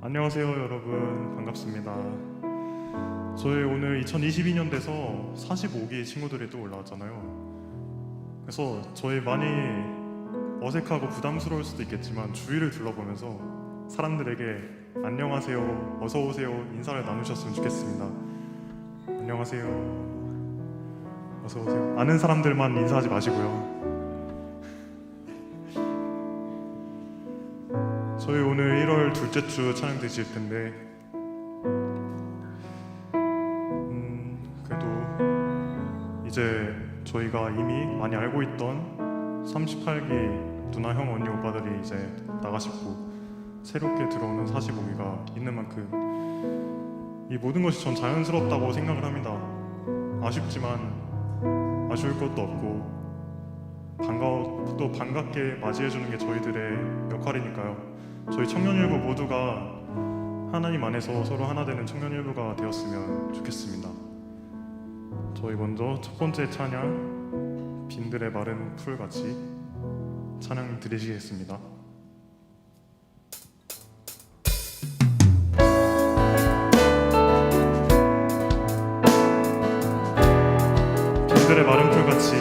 안녕하세요 여러분, 반갑습니다. 저희 오늘 2022년 돼서 45기 친구들이 또 올라왔잖아요. 그래서 저희 많이 어색하고 부담스러울 수도 있겠지만 주위를 둘러보면서 사람들에게 안녕하세요, 어서오세요 인사를 나누셨으면 좋겠습니다. 안녕하세요, 어서오세요. 아는 사람들만 인사하지 마시고요. 저희 오늘 1월 둘째 주 찬양 드실 텐데 그래도 이제 저희가 이미 많이 알고 있던 38기 누나, 형, 언니, 오빠들이 이제 나가셨고 새롭게 들어오는 45기가 있는 만큼 이 모든 것이 전 자연스럽다고 생각을 합니다. 아쉽지만 아쉬울 것도 없고 또 반갑게 맞이해주는 게 저희들의 역할이니까요. 저희 청년일부 모두가 하나님 안에서 서로 하나 되는 청년일부가 되었으면 좋겠습니다. 저희 먼저 첫 번째 찬양, 빈들의 마른 풀같이 찬양 드리시겠습니다. 빈들의 마른 풀같이.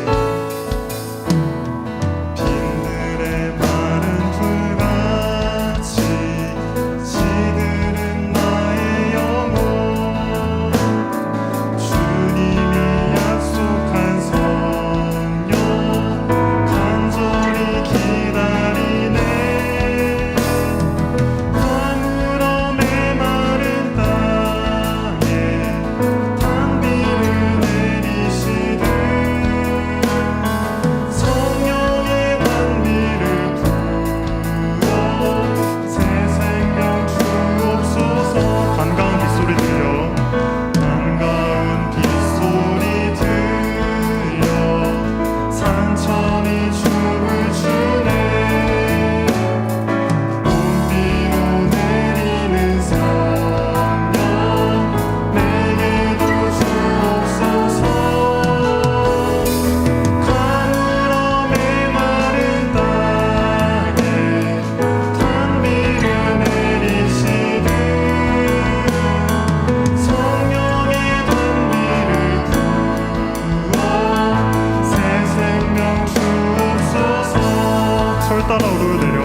따라 오르내려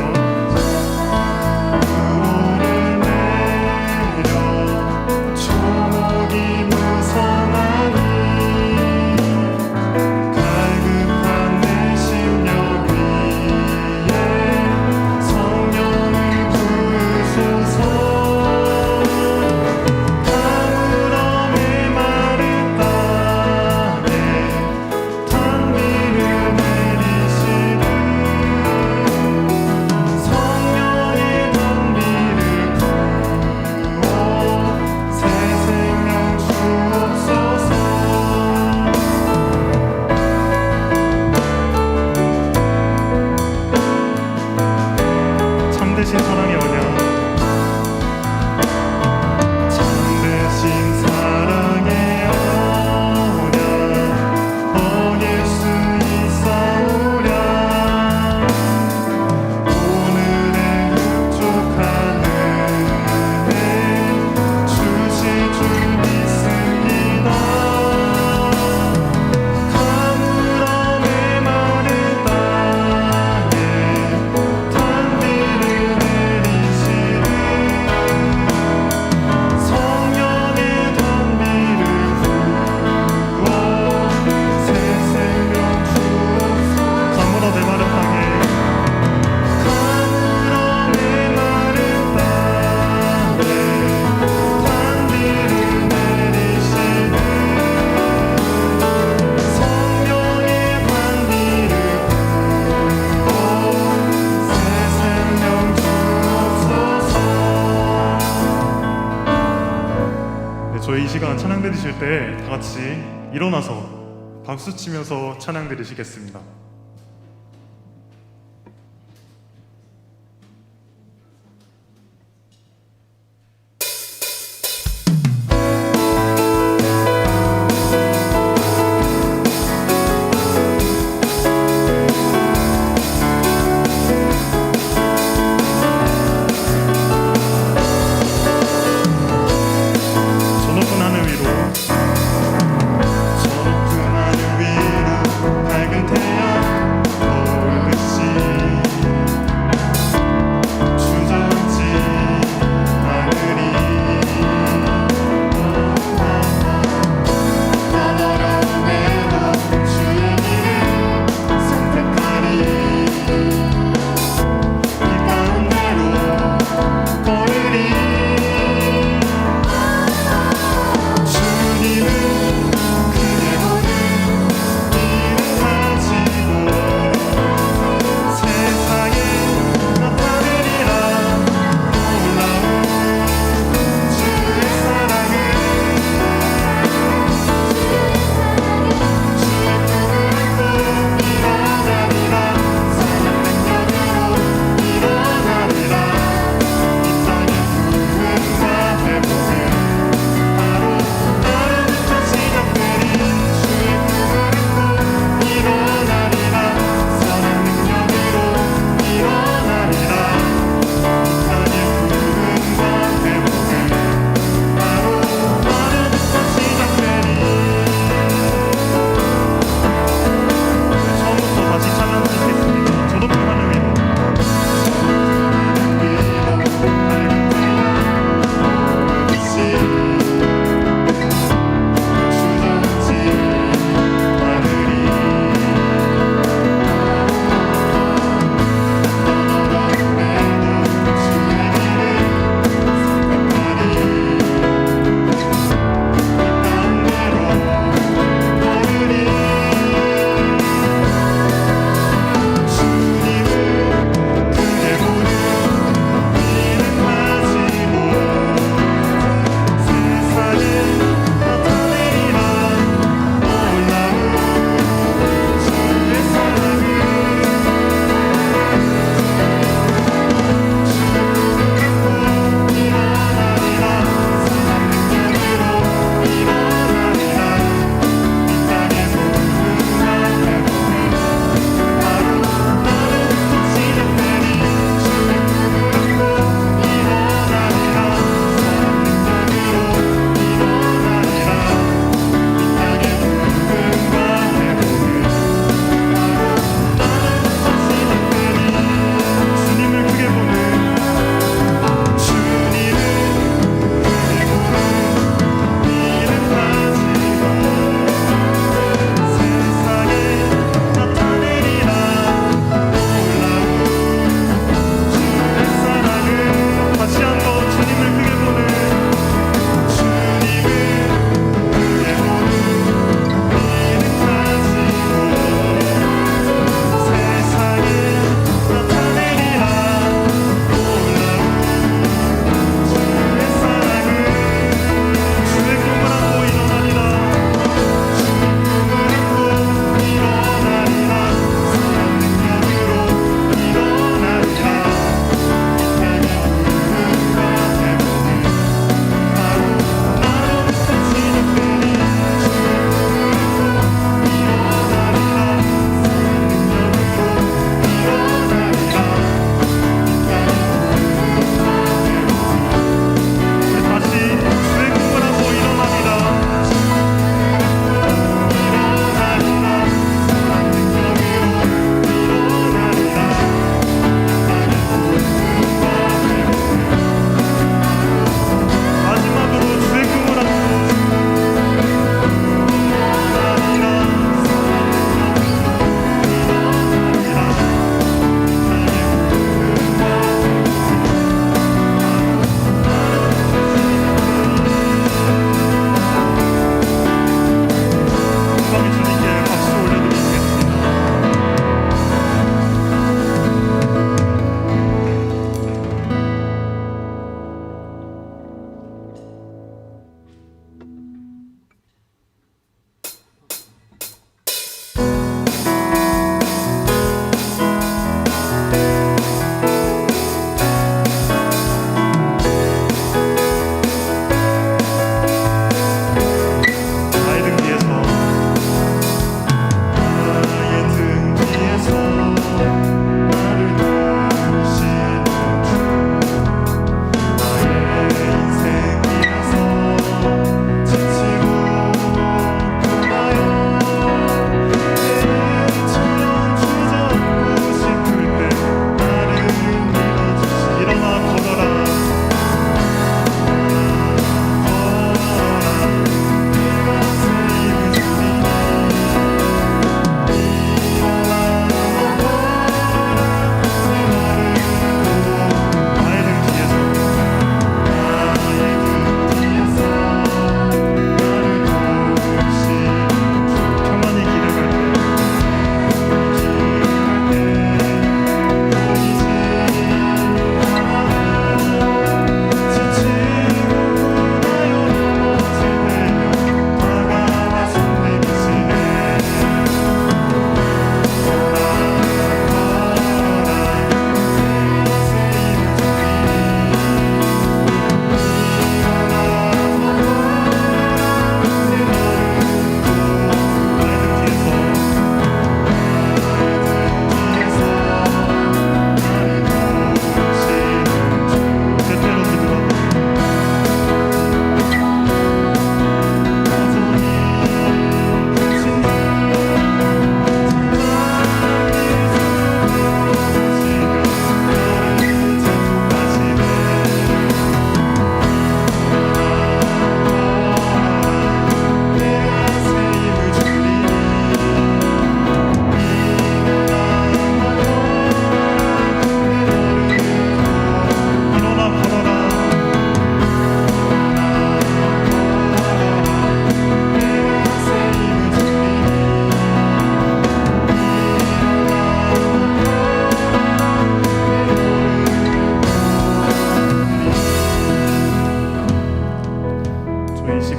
초목이 무성하니 갈급한 내 심령 위에 성령을 부으소서. 가물어 메마른 땅에 단비를 내리시네. 참되신 사랑의 언약, 참되신 사랑의 언약 어길 수 있사오랴. 오늘의 흡족한 은혜 주실 줄 믿습니다. 가물어 메마른 땅에 단비를 내리시네. 성령의 단비를 부어 새 생명 주옵소서. 가물어 메마른 땅에, 가물어 메마른 땅에 단비를 내리시네. 성령의 단비를 부어 새 생명 주옵소서. 네, 저희 이 시간 찬양 드리실 때 다 같이 일어나서 박수 치면서 찬양 드리시겠습니다.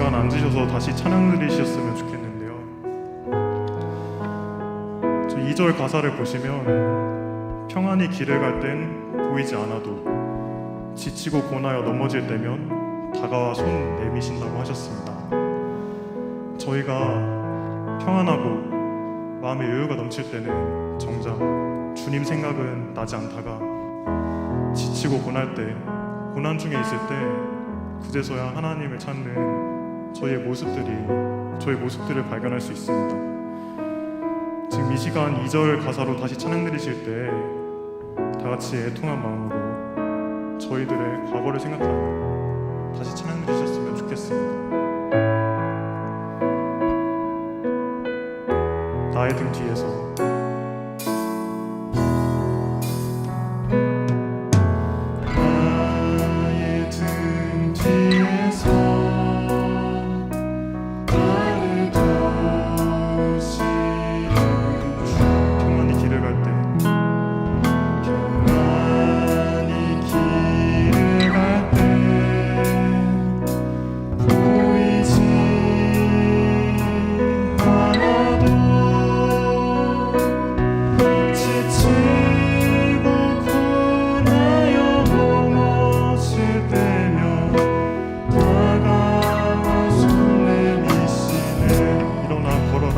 잠깐 앉으셔서 다시 찬양 드리셨으면 좋겠는데요. 저 2절 가사를 보시면 평안히 길을 갈 땐 보이지 않아도 지치고 고나여 넘어질 때면 다가와 손 내미신다고 하셨습니다. 저희가 평안하고 마음의 여유가 넘칠 때는 정작 주님 생각은 나지 않다가 지치고 고날 때, 고난 중에 있을 때 그제서야 하나님을 찾는 저의 모습들을 발견할 수 있습니다. 지금 이 시간 2절 가사로 다시 찬양 드리실 때 다 같이 애통한 마음으로 저희들의 과거를 생각하며 다시 찬양 드리셨으면 좋겠습니다. 나의 등 뒤에서 나의 등 뒤에서 나를 도우시는 주 평안히 길을 갈 때 보이지 않아도 지치고 고나여 넘어질 때면 다가와 손 내미시네. 일어나 걸어라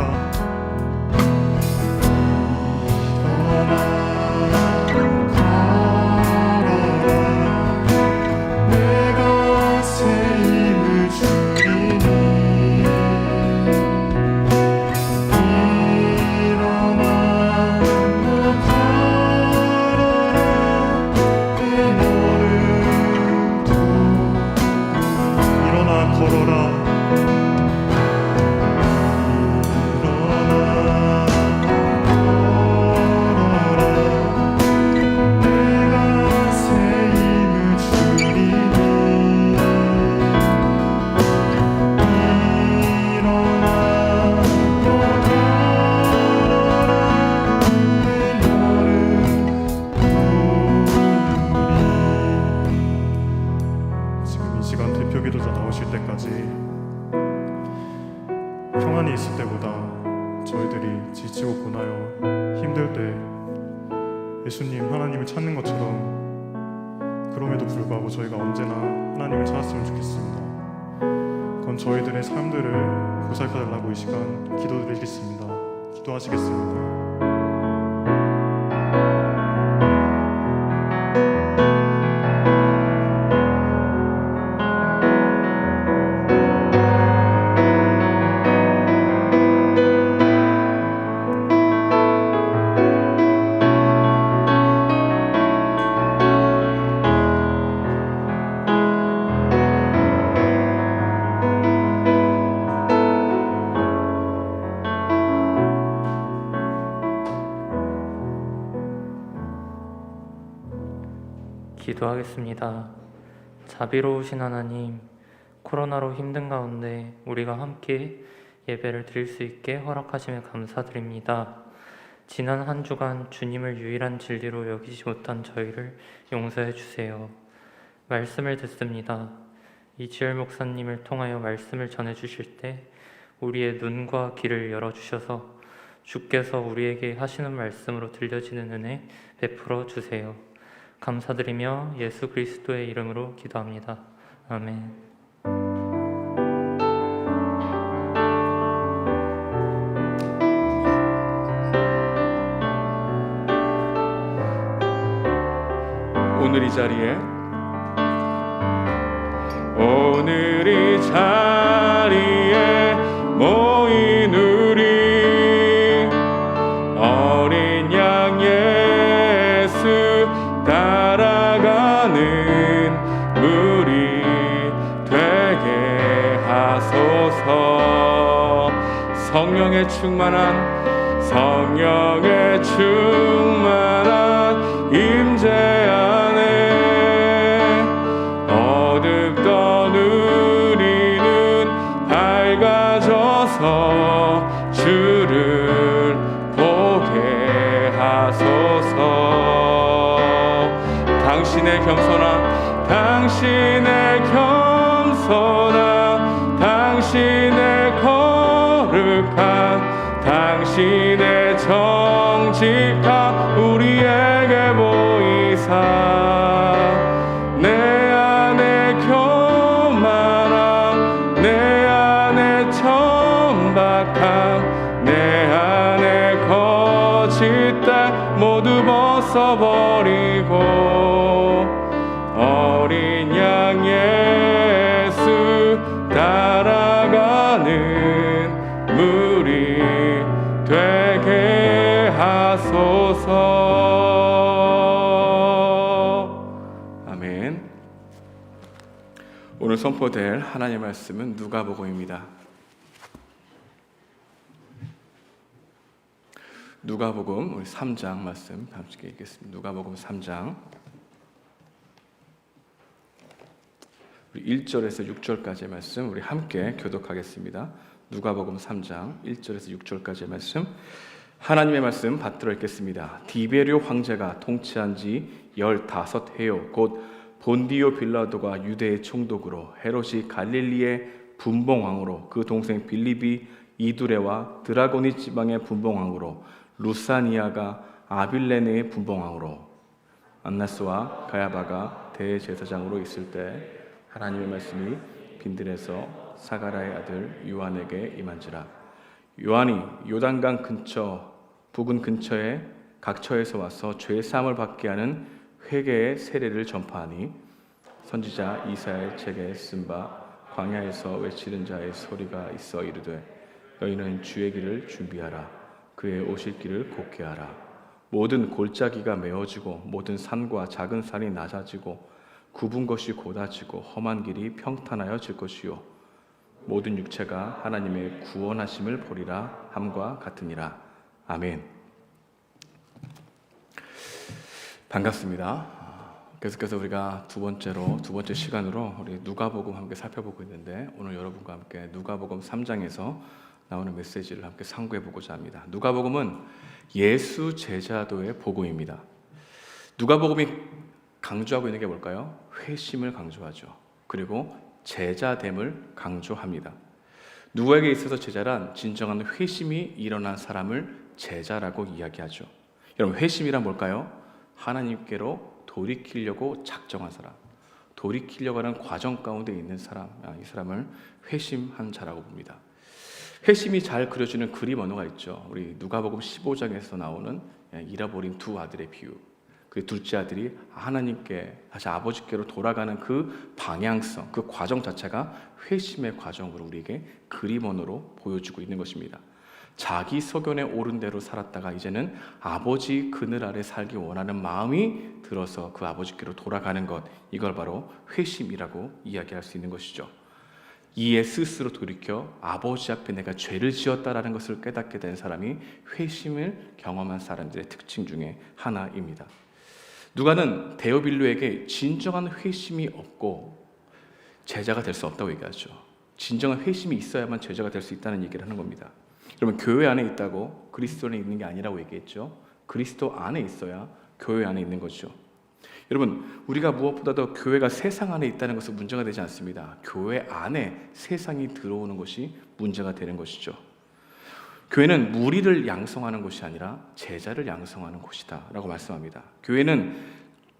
내가 새 힘을 주리니 일어나 너 걸어라 내 너를 일어나 걸어라 내가 새 힘을 주리니 일어나 너 걸어라 내 너를 부르리. 지금 이 시간 대표 기도자 나오실 때까지 평안히 있을 때보다 저희들이 지치고 고나요 힘들 때 예수님 하나님을 찾는 것처럼 그럼에도 불구하고 저희가 언제나 하나님을 찾았으면 좋겠습니다. 그건 저희들의 삶들을 보살펴달라고 이 시간 기도드리겠습니다. 기도하시겠습니다. 기도하겠습니다. 자비로우신 하나님, 코로나로 힘든 가운데 우리가 함께 예배를 드릴 수 있게 허락하심에 감사드립니다. 지난 한 주간 주님을 유일한 진리로 여기지 못한 저희를 용서해 주세요. 말씀을 듣습니다. 이지열 목사님을 통하여 말씀을 전해 주실 때 우리의 눈과 귀를 열어주셔서 주께서 우리에게 하시는 말씀으로 들려지는 은혜 베풀어 주세요. 감사드리며 예수 그리스도의 이름으로 기도합니다. 아멘. 오늘 이 자리에 모인 우리 어린 양 예수 따라가는 무리 되게 하소서. 성령의 충만한 임재 안에 어둡던 우리는 밝아져서 주를 보게 하소서. 당신의 겸손한 당신의 대신에 정직함 우리에게 보이사 내 안에 교만함 내 안에 천박함 내 안에 거짓됨 모두 벗어버리고 어린 양 예수 따라가는 무리 되게 하소서. 아멘. 오늘 선포될 하나님의 말씀은 누가복음입니다. 누가복음 우리 3장 말씀 함께 읽겠습니다. 누가복음 3장 우리 1절에서 6절까지의 말씀 우리 함께 교독하겠습니다. 누가복음 3장 1절에서 6절까지의 말씀 하나님의 말씀 받들어 읽겠습니다. 디베리오 황제가 통치한 지 15해요. 곧 본디오 빌라도가 유대의 총독으로 헤롯이 갈릴리의 분봉왕으로 그 동생 빌립이 이두레와 드라고니 지방의 분봉왕으로 루사니아가 아빌레네의 분봉왕으로 안나스와 가야바가 대제사장으로 있을 때 하나님의 말씀이 빈들에서 사가라의 아들 요한에게 임한지라. 요한이 요단강 근처 부근 근처에 각처에서 와서 죄 사함을 받게 하는 회개의 세례를 전파하니 선지자 이사야의 책에 쓴 바 광야에서 외치는 자의 소리가 있어 이르되 너희는 주의 길을 준비하라. 그의 오실 길을 곱게 하라. 모든 골짜기가 메어지고 모든 산과 작은 산이 낮아지고 굽은 것이 곧아지고 험한 길이 평탄하여질 것이요 모든 육체가 하나님의 구원하심을 보리라 함과 같으니라. 아멘. 반갑습니다. 계속해서 우리가 두 번째 시간으로 우리 누가복음 함께 살펴보고 있는데 오늘 여러분과 함께 누가복음 3장에서 나오는 메시지를 함께 상고해 보고자 합니다. 누가복음은 예수 제자도의 복음입니다. 누가복음이 강조하고 있는 게 뭘까요? 회심을 강조하죠. 그리고 제자됨을 강조합니다. 누구에게 있어서 제자란 진정한 회심이 일어난 사람을 제자라고 이야기하죠. 여러분, 회심이란 뭘까요? 하나님께로 돌이키려고 작정한 사람, 돌이키려고 하는 과정 가운데 있는 사람, 이 사람을 회심한 자라고 봅니다. 회심이 잘 그려지는 그림 언어가 있죠. 우리 누가복음 15장에서 나오는 잃어버린 두 아들의 비유. 그 둘째 아들이 하나님께 다시 아버지께로 돌아가는 그 방향성, 그 과정 자체가 회심의 과정으로 우리에게 그림 언어로 보여주고 있는 것입니다. 자기 소견에 옳은 대로 살았다가 이제는 아버지 그늘 아래 살기 원하는 마음이 들어서 그 아버지께로 돌아가는 것, 이걸 바로 회심이라고 이야기할 수 있는 것이죠. 이에 스스로 돌이켜 아버지 앞에 내가 죄를 지었다라는 것을 깨닫게 된 사람이 회심을 경험한 사람들의 특징 중에 하나입니다. 누가는 데오빌로에게 진정한 회심이 없고 제자가 될 수 없다고 얘기하죠. 진정한 회심이 있어야만 제자가 될 수 있다는 얘기를 하는 겁니다. 여러분, 교회 안에 있다고 그리스도 안에 있는 게 아니라고 얘기했죠. 그리스도 안에 있어야 교회 안에 있는 거죠. 여러분, 우리가 무엇보다도 교회가 세상 안에 있다는 것은 문제가 되지 않습니다. 교회 안에 세상이 들어오는 것이 문제가 되는 것이죠. 교회는 무리를 양성하는 곳이 아니라 제자를 양성하는 곳이다 라고 말씀합니다. 교회는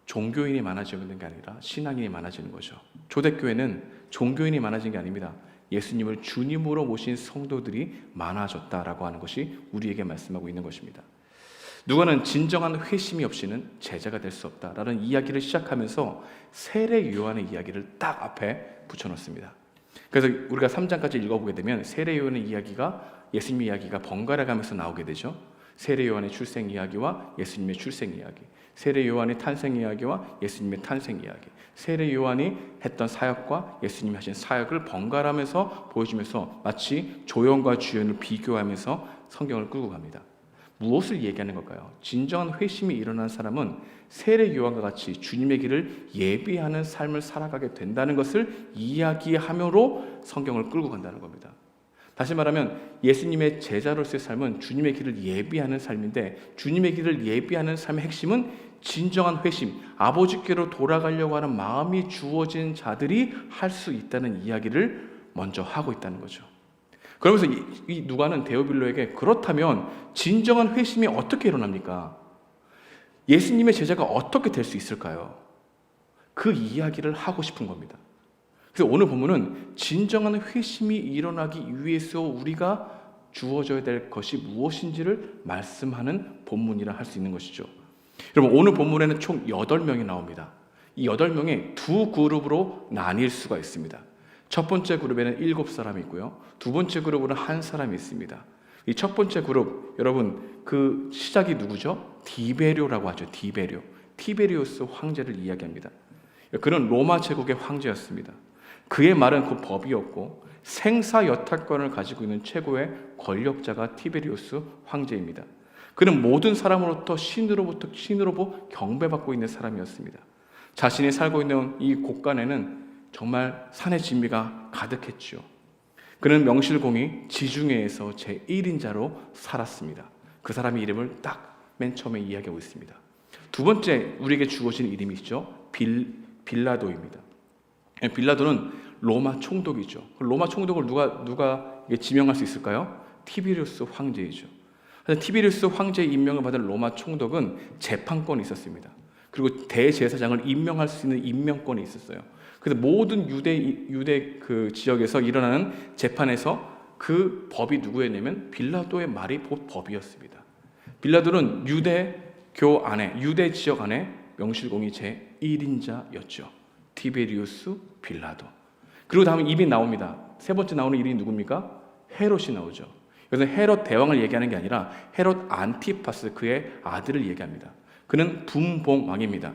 종교인이 많아지는 게 아니라 신앙인이 많아지는 거죠. 초대교회는 종교인이 많아진 게 아닙니다. 예수님을 주님으로 모신 성도들이 많아졌다라고 하는 것이 우리에게 말씀하고 있는 것입니다. 누가는 진정한 회심이 없이는 제자가 될 수 없다라는 이야기를 시작하면서 세례 요한의 이야기를 딱 앞에 붙여놓습니다. 그래서 우리가 3장까지 읽어보게 되면 세례 요한의 이야기가 예수님의 이야기가 번갈아 가면서 나오게 되죠. 세례 요한의 출생 이야기와 예수님의 출생 이야기, 세례 요한의 탄생 이야기와 예수님의 탄생 이야기, 세례 요한이 했던 사역과 예수님이 하신 사역을 번갈아가면서 보여주면서 마치 조연과 주연을 비교하면서 성경을 끌고 갑니다. 무엇을 얘기하는 걸까요? 진정한 회심이 일어난 사람은 세례 요한과 같이 주님의 길을 예비하는 삶을 살아가게 된다는 것을 이야기하므로 성경을 끌고 간다는 겁니다. 다시 말하면 예수님의 제자로서의 삶은 주님의 길을 예비하는 삶인데, 주님의 길을 예비하는 삶의 핵심은 진정한 회심, 아버지께로 돌아가려고 하는 마음이 주어진 자들이 할 수 있다는 이야기를 먼저 하고 있다는 거죠. 그러면서 이 누가는 데오빌로에게 그렇다면 진정한 회심이 어떻게 일어납니까? 예수님의 제자가 어떻게 될 수 있을까요? 그 이야기를 하고 싶은 겁니다. 그래서 오늘 본문은 진정한 회심이 일어나기 위해서 우리가 주어져야 될 것이 무엇인지를 말씀하는 본문이라 할 수 있는 것이죠. 여러분, 오늘 본문에는 총 8명이 나옵니다. 이 8명의 두 그룹으로 나뉠 수가 있습니다. 첫 번째 그룹에는 7사람이 있고요. 두 번째 그룹으로는 한 사람이 있습니다. 이 첫 번째 그룹, 여러분, 그 시작이 누구죠? 디베료라고 하죠. 디베료. 티베리우스 황제를 이야기합니다. 그는 로마 제국의 황제였습니다. 그의 말은 그 법이었고 생사 여탈권을 가지고 있는 최고의 권력자가 티베리우스 황제입니다. 그는 모든 사람으로부터 신으로부터 경배받고 있는 사람이었습니다. 자신이 살고 있는 이 곳간에는 정말 산의 진미가 가득했지요. 그는 명실공히 지중해에서 제1인자로 살았습니다. 그 사람의 이름을 딱 맨 처음에 이야기하고 있습니다. 두 번째 우리에게 주어진 이름이죠. 빌라도입니다. 빌라도는 로마 총독이죠. 로마 총독을 누가 지명할 수 있을까요? 티베리우스 황제이죠. 티베리우스 황제의 임명을 받은 로마 총독은 재판권이 있었습니다. 그리고 대제사장을 임명할 수 있는 임명권이 있었어요. 그래서 모든 유대 그 지역에서 일어나는 재판에서 그 법이 누구였냐면 빌라도의 말이 곧 법이었습니다. 빌라도는 유대교 안에, 유대 지역 안에 명실공히 제1인자였죠. 티베리우스 빌라도. 그리고 다음 이름이 나옵니다. 세 번째 나오는 이름이 누굽니까? 헤롯이 나오죠. 여기서 헤롯 대왕을 얘기하는 게 아니라 헤롯 안티파스, 그의 아들을 얘기합니다. 그는 분봉왕입니다.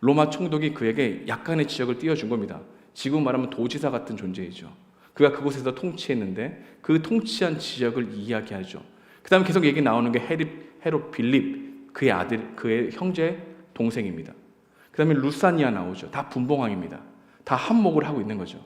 로마 총독이 그에게 약간의 지역을 띄워준 겁니다. 지금 말하면 도지사 같은 존재이죠. 그가 그곳에서 통치했는데 그 통치한 지역을 이야기하죠. 그 다음에 계속 얘기 나오는 게 헤롯 빌립, 그의 아들, 그의 형제 동생입니다. 그 다음에 루사니아 나오죠. 다 분봉왕입니다. 다 한몫을 하고 있는 거죠.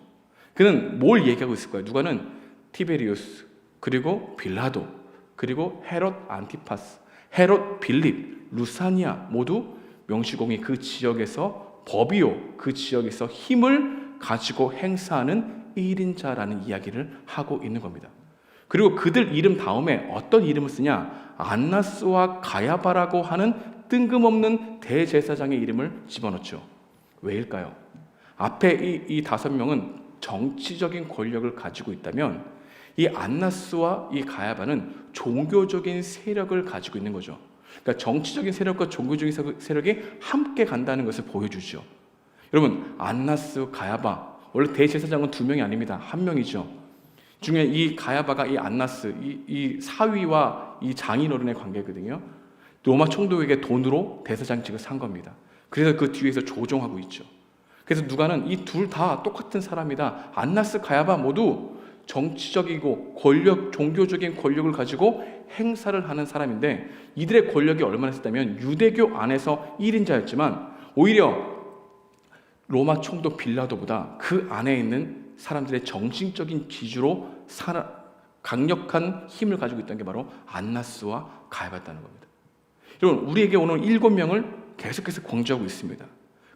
그는 뭘 얘기하고 있을까요? 누가는 티베리우스, 그리고 빌라도, 그리고 헤롯 안티파스, 헤롯 빌립, 루사니아 모두 명시공이 그 지역에서 법이요, 그 지역에서 힘을 가지고 행사하는 1인자라는 이야기를 하고 있는 겁니다. 그리고 그들 이름 다음에 어떤 이름을 쓰냐? 안나스와 가야바라고 하는 뜬금없는 대제사장의 이름을 집어넣죠. 왜일까요? 앞에 이 5명은 정치적인 권력을 가지고 있다면 이 안나스와 이 가야바는 종교적인 세력을 가지고 있는 거죠. 그러니까 정치적인 세력과 종교적인 세력이 함께 간다는 것을 보여주죠. 여러분, 안나스, 가야바, 원래 대제사장은 2명이 아닙니다. 1명이죠. 중에 이 가야바가 이 안나스, 이 사위와 이 장인어른의 관계거든요. 로마 총독에게 돈으로 대사장직을 산 겁니다. 그래서 그 뒤에서 조종하고 있죠. 그래서 누가는 이 둘 다 똑같은 사람이다. 안나스, 가야바 모두 정치적이고 종교적인 권력을 가지고 행사를 하는 사람인데 이들의 권력이 얼마나 있었다면 유대교 안에서 1인자였지만 오히려 로마 총독 빌라도보다 그 안에 있는 사람들의 정신적인 지주로 강력한 힘을 가지고 있던 게 바로 안나스와 가야바였다는 겁니다. 여러분, 우리에게 오늘 7명을 계속해서 강조하고 있습니다.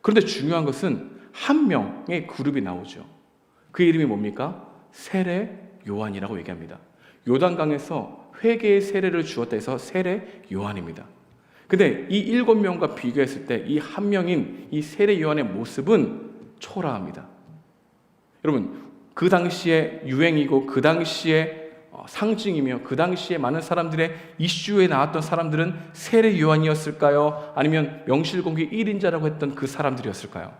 그런데 중요한 것은 한 명의 그룹이 나오죠. 그 이름이 뭡니까? 세례 요한이라고 얘기합니다. 요단강에서 회개의 세례를 주었다 해서 세례 요한입니다. 근데 이 7명과 비교했을 때 이 한 명인 이 세례 요한의 모습은 초라합니다. 여러분, 그 당시에 유행이고 그 당시에 상징이며 그 당시에 많은 사람들의 이슈에 나왔던 사람들은 세례 요한이었을까요? 아니면 명실공히 1인자라고 했던 그 사람들이었을까요?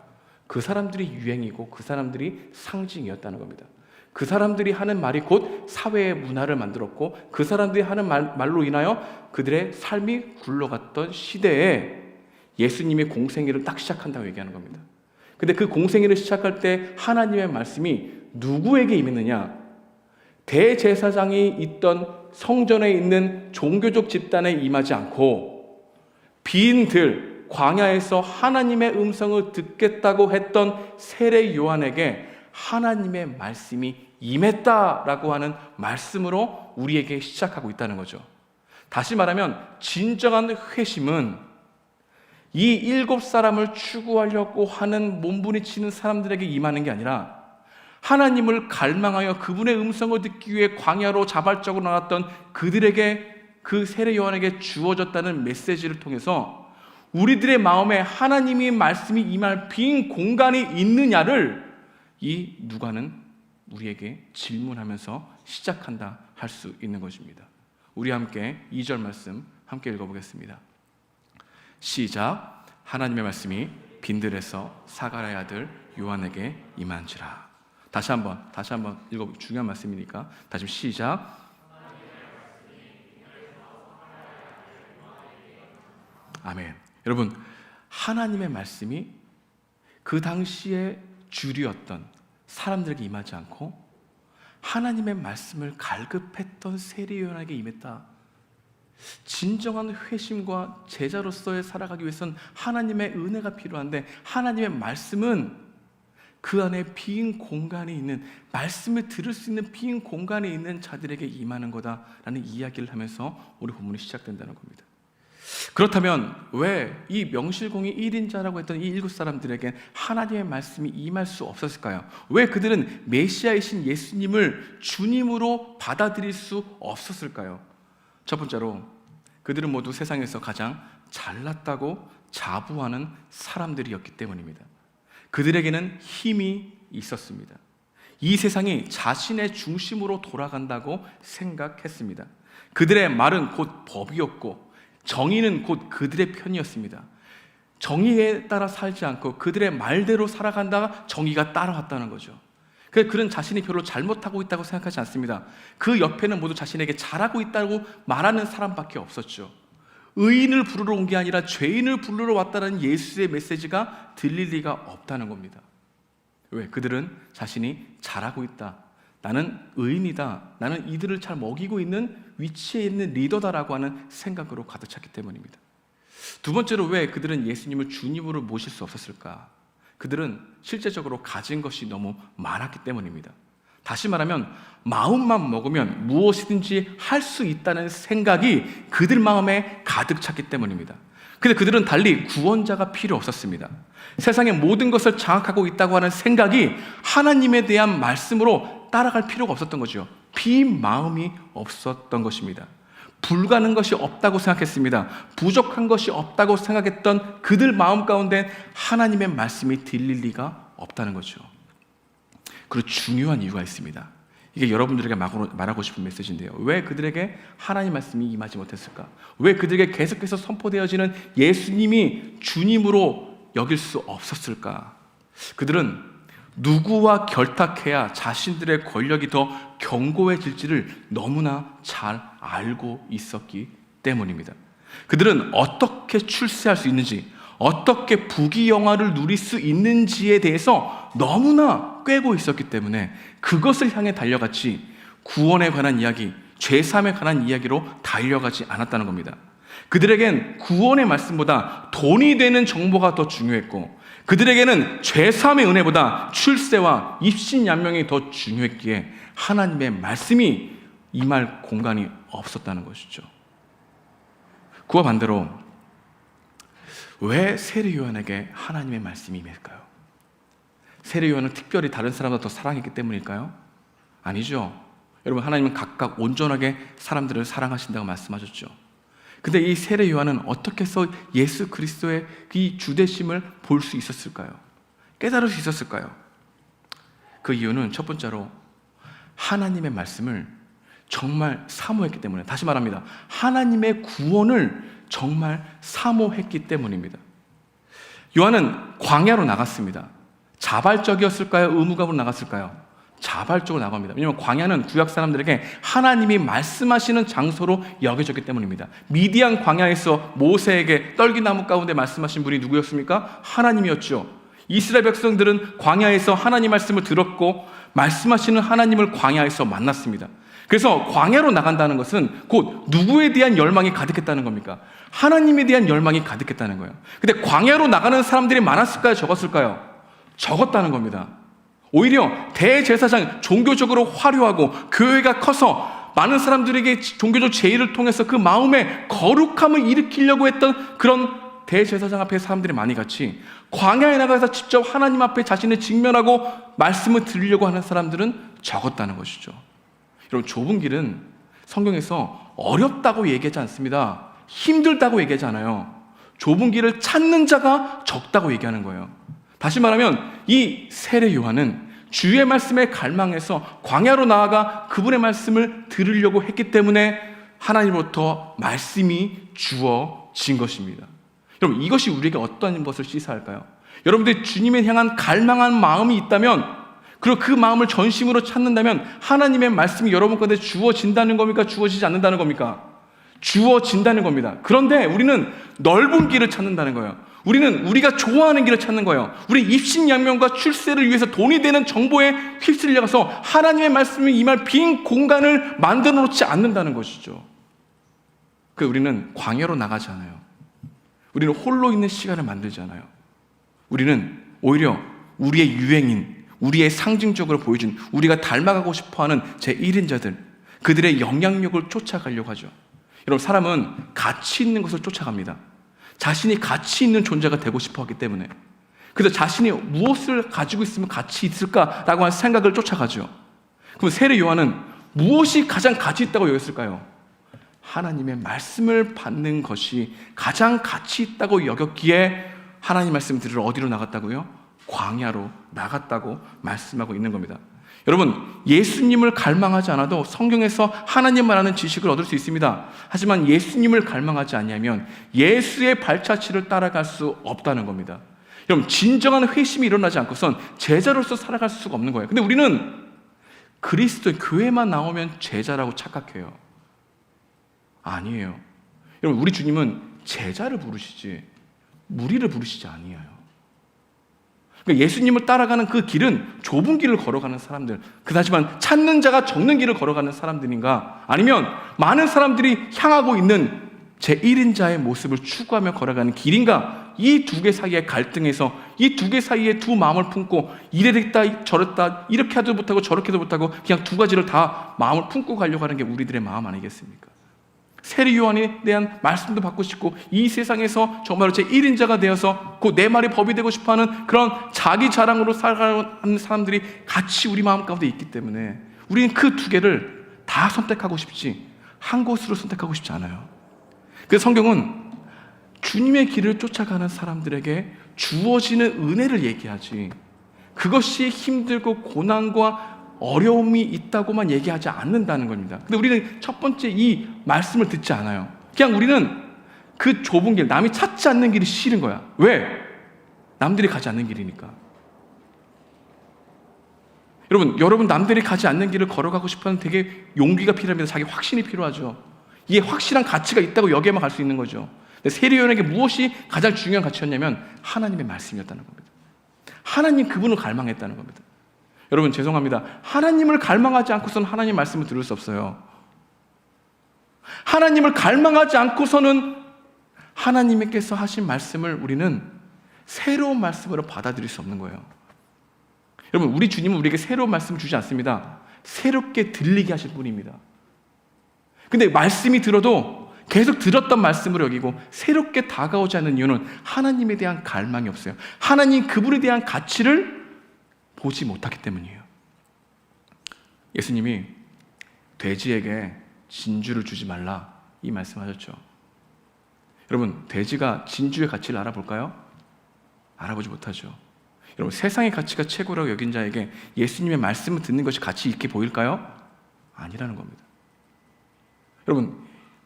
그 사람들이 유행이고 그 사람들이 상징이었다는 겁니다. 그 사람들이 하는 말이 곧 사회의 문화를 만들었고 그 사람들이 하는 말로 인하여 그들의 삶이 굴러갔던 시대에 예수님이 공생애를 딱 시작한다고 얘기하는 겁니다. 근데 그 공생애를 시작할 때 하나님의 말씀이 누구에게 임했느냐? 대제사장이 있던 성전에 있는 종교적 집단에 임하지 않고 빈들 광야에서 하나님의 음성을 듣겠다고 했던 세례 요한에게 하나님의 말씀이 임했다라고 하는 말씀으로 우리에게 시작하고 있다는 거죠. 다시 말하면 진정한 회심은 이 7사람을 추구하려고 하는 몸부림치는 사람들에게 임하는 게 아니라 하나님을 갈망하여 그분의 음성을 듣기 위해 광야로 자발적으로 나갔던 그들에게, 그 세례 요한에게 주어졌다는 메시지를 통해서 우리들의 마음에 하나님의 말씀이 임할 빈 공간이 있느냐를 이 누가는 우리에게 질문하면서 시작한다 할 수 있는 것입니다. 우리 함께 2절 말씀 함께 읽어보겠습니다. 시작. 하나님의 말씀이 빈들에서 사가랴의 아들 요한에게 임한지라. 다시 한번 읽어보고, 중요한 말씀이니까 다시 시작. 아멘. 여러분, 하나님의 말씀이 그 당시에 주류였던 사람들에게 임하지 않고 하나님의 말씀을 갈급했던 세례 요한에게 임했다. 진정한 회심과 제자로서의 살아가기 위해서는 하나님의 은혜가 필요한데, 하나님의 말씀은 그 안에 빈 공간이 있는, 말씀을 들을 수 있는 빈 공간에 있는 자들에게 임하는 거다라는 이야기를 하면서 우리 본문이 시작된다는 겁니다. 그렇다면 왜 이 명실공히 1인자라고 했던 이 7 사람들에게 하나님의 말씀이 임할 수 없었을까요? 왜 그들은 메시아이신 예수님을 주님으로 받아들일 수 없었을까요? 첫 번째로, 그들은 모두 세상에서 가장 잘났다고 자부하는 사람들이었기 때문입니다. 그들에게는 힘이 있었습니다. 이 세상이 자신의 중심으로 돌아간다고 생각했습니다. 그들의 말은 곧 법이었고 정의는 곧 그들의 편이었습니다. 정의에 따라 살지 않고 그들의 말대로 살아간다가 정의가 따라왔다는 거죠. 그는 자신이 별로 잘못하고 있다고 생각하지 않습니다. 그 옆에는 모두 자신에게 잘하고 있다고 말하는 사람밖에 없었죠. 의인을 부르러 온 게 아니라 죄인을 부르러 왔다는 예수의 메시지가 들릴 리가 없다는 겁니다. 왜? 그들은 자신이 잘하고 있다, 나는 의인이다, 나는 이들을 잘 먹이고 있는 위치에 있는 리더다라고 하는 생각으로 가득 찼기 때문입니다. 두 번째로, 왜 그들은 예수님을 주님으로 모실 수 없었을까? 그들은 실제적으로 가진 것이 너무 많았기 때문입니다. 다시 말하면 마음만 먹으면 무엇이든지 할 수 있다는 생각이 그들 마음에 가득 찼기 때문입니다. 근데 그들은 달리 구원자가 필요 없었습니다. 세상의 모든 것을 장악하고 있다고 하는 생각이 하나님에 대한 말씀으로 따라갈 필요가 없었던 거죠. 빈 마음이 없었던 것입니다. 불가능한 것이 없다고 생각했습니다. 부족한 것이 없다고 생각했던 그들 마음 가운데 하나님의 말씀이 들릴 리가 없다는 거죠. 그리고 중요한 이유가 있습니다. 이게 여러분들에게 말하고 싶은 메시지인데요. 왜 그들에게 하나님 말씀이 임하지 못했을까? 왜 그들에게 계속해서 선포되어지는 예수님이 주님으로 여길 수 없었을까? 그들은 누구와 결탁해야 자신들의 권력이 더 견고해질지를 너무나 잘 알고 있었기 때문입니다. 그들은 어떻게 출세할 수 있는지, 어떻게 부귀영화를 누릴 수 있는지에 대해서 너무나 꿰고 있었기 때문에 그것을 향해 달려갔지, 구원에 관한 이야기, 죄사함에 관한 이야기로 달려가지 않았다는 겁니다. 그들에겐 구원의 말씀보다 돈이 되는 정보가 더 중요했고, 그들에게는 죄사함의 은혜보다 출세와 입신양명이 더 중요했기에 하나님의 말씀이 임할 공간이 없었다는 것이죠. 그와 반대로, 왜 세례 요한에게 하나님의 말씀이 임했을까요? 세례 요한은 특별히 다른 사람보다 더 사랑했기 때문일까요? 아니죠. 여러분, 하나님은 각각 온전하게 사람들을 사랑하신다고 말씀하셨죠. 근데 이 세례 요한은 어떻게 해서 예수 그리스도의 이 주되심을 볼 수 있었을까요? 깨달을 수 있었을까요? 그 이유는 첫 번째로 하나님의 말씀을 정말 사모했기 때문에, 다시 말합니다, 하나님의 구원을 정말 사모했기 때문입니다. 요한은 광야로 나갔습니다. 자발적이었을까요? 의무감으로 나갔을까요? 자발적으로 나갑니다. 왜냐하면 광야는 구약 사람들에게 하나님이 말씀하시는 장소로 여겨졌기 때문입니다. 미디안 광야에서 모세에게 떨기나무 가운데 말씀하신 분이 누구였습니까? 하나님이었죠. 이스라엘 백성들은 광야에서 하나님 말씀을 들었고 말씀하시는 하나님을 광야에서 만났습니다. 그래서 광야로 나간다는 것은 곧 누구에 대한 열망이 가득했다는 겁니까? 하나님에 대한 열망이 가득했다는 거예요. 근데 광야로 나가는 사람들이 많았을까요? 적었을까요? 적었다는 겁니다. 오히려 대제사장, 종교적으로 화려하고 교회가 커서 많은 사람들에게 종교적 제의를 통해서 그 마음에 거룩함을 일으키려고 했던 그런 대제사장 앞에 사람들이 많이 같이 광야에 나가서 직접 하나님 앞에 자신을 직면하고 말씀을 들으려고 하는 사람들은 적었다는 것이죠. 여러분, 좁은 길은 성경에서 어렵다고 얘기하지 않습니다. 힘들다고 얘기하지 않아요. 좁은 길을 찾는 자가 적다고 얘기하는 거예요. 다시 말하면 이 세례 요한은 주의 말씀에 갈망해서 광야로 나아가 그분의 말씀을 들으려고 했기 때문에 하나님으로부터 말씀이 주어진 것입니다. 여러분, 이것이 우리에게 어떤 것을 시사할까요? 여러분들이 주님에 향한 갈망한 마음이 있다면, 그리고 그 마음을 전심으로 찾는다면 하나님의 말씀이 여러분 가운데 주어진다는 겁니까? 주어지지 않는다는 겁니까? 주어진다는 겁니다. 그런데 우리는 넓은 길을 찾는다는 거예요. 우리는 우리가 좋아하는 길을 찾는 거예요. 우리 입신양명과 출세를 위해서 돈이 되는 정보에 휩쓸려가서 하나님의 말씀이 임할 빈 공간을 만들어 놓지 않는다는 것이죠. 우리는 광야로 나가지 않아요. 우리는 홀로 있는 시간을 만들지 않아요. 우리는 오히려 우리의 유행인, 우리의 상징적으로 보여준, 우리가 닮아가고 싶어하는 제1인자들, 그들의 영향력을 쫓아가려고 하죠. 여러분, 사람은 가치 있는 것을 쫓아갑니다. 자신이 가치 있는 존재가 되고 싶어 하기 때문에. 그래서 자신이 무엇을 가지고 있으면 가치 있을까라고 하는 생각을 쫓아가죠. 그럼 세례 요한은 무엇이 가장 가치 있다고 여겼을까요? 하나님의 말씀을 받는 것이 가장 가치 있다고 여겼기에 하나님 말씀 들으러 어디로 나갔다고요? 광야로 나갔다고 말씀하고 있는 겁니다. 여러분, 예수님을 갈망하지 않아도 성경에서 하나님 말하는 지식을 얻을 수 있습니다. 하지만 예수님을 갈망하지 않으면 예수의 발자취를 따라갈 수 없다는 겁니다. 여러분, 진정한 회심이 일어나지 않고선 제자로서 살아갈 수가 없는 거예요. 근데 우리는 그리스도의 교회만 나오면 제자라고 착각해요. 아니에요. 여러분, 우리 주님은 제자를 부르시지 무리를 부르시지 아니에요. 그러니까 예수님을 따라가는 그 길은 좁은 길을 걸어가는 사람들, 그렇지만 찾는 자가 적는 길을 걸어가는 사람들인가, 아니면 많은 사람들이 향하고 있는 제1인자의 모습을 추구하며 걸어가는 길인가, 이 두 개 사이의 갈등에서 이 두 개 사이에 두 마음을 품고 이랬다 저랬다, 이렇게 하도 못하고 저렇게 도 못하고 그냥 두 가지를 다 마음을 품고 가려고 하는 게 우리들의 마음 아니겠습니까? 세례 요한에 대한 말씀도 받고 싶고 이 세상에서 정말로 제1인자가 되어서 그 내 말이 법이 되고 싶어하는 그런 자기 자랑으로 살아가는 사람들이 같이 우리 마음 가운데 있기 때문에 우리는 그 두 개를 다 선택하고 싶지 한 곳으로 선택하고 싶지 않아요. 그래서 성경은 주님의 길을 쫓아가는 사람들에게 주어지는 은혜를 얘기하지, 그것이 힘들고 고난과 어려움이 있다고만 얘기하지 않는다는 겁니다. 근데 우리는 첫 번째 이 말씀을 듣지 않아요. 그냥 우리는 그 좁은 길, 남이 찾지 않는 길이 싫은 거야. 왜? 남들이 가지 않는 길이니까. 여러분 남들이 가지 않는 길을 걸어가고 싶어하는 되게 용기가 필요합니다. 자기 확신이 필요하죠. 이게 확실한 가치가 있다고 여기에만 갈 수 있는 거죠. 근데 세례 요한에게 무엇이 가장 중요한 가치였냐면 하나님의 말씀이었다는 겁니다. 하나님 그분을 갈망했다는 겁니다. 여러분, 죄송합니다. 하나님을 갈망하지 않고서는 하나님 말씀을 들을 수 없어요. 하나님을 갈망하지 않고서는 하나님께서 하신 말씀을 우리는 새로운 말씀으로 받아들일 수 없는 거예요. 여러분, 우리 주님은 우리에게 새로운 말씀을 주지 않습니다. 새롭게 들리게 하실 분입니다. 근데 말씀이 들어도 계속 들었던 말씀으로 여기고 새롭게 다가오지 않는 이유는 하나님에 대한 갈망이 없어요. 하나님 그분에 대한 가치를 보지 못하기 때문이에요. 예수님이 돼지에게 진주를 주지 말라 이 말씀하셨죠. 여러분, 돼지가 진주의 가치를 알아볼까요? 알아보지 못하죠. 여러분, 세상의 가치가 최고라고 여긴 자에게 예수님의 말씀을 듣는 것이 가치 있게 보일까요? 아니라는 겁니다. 여러분,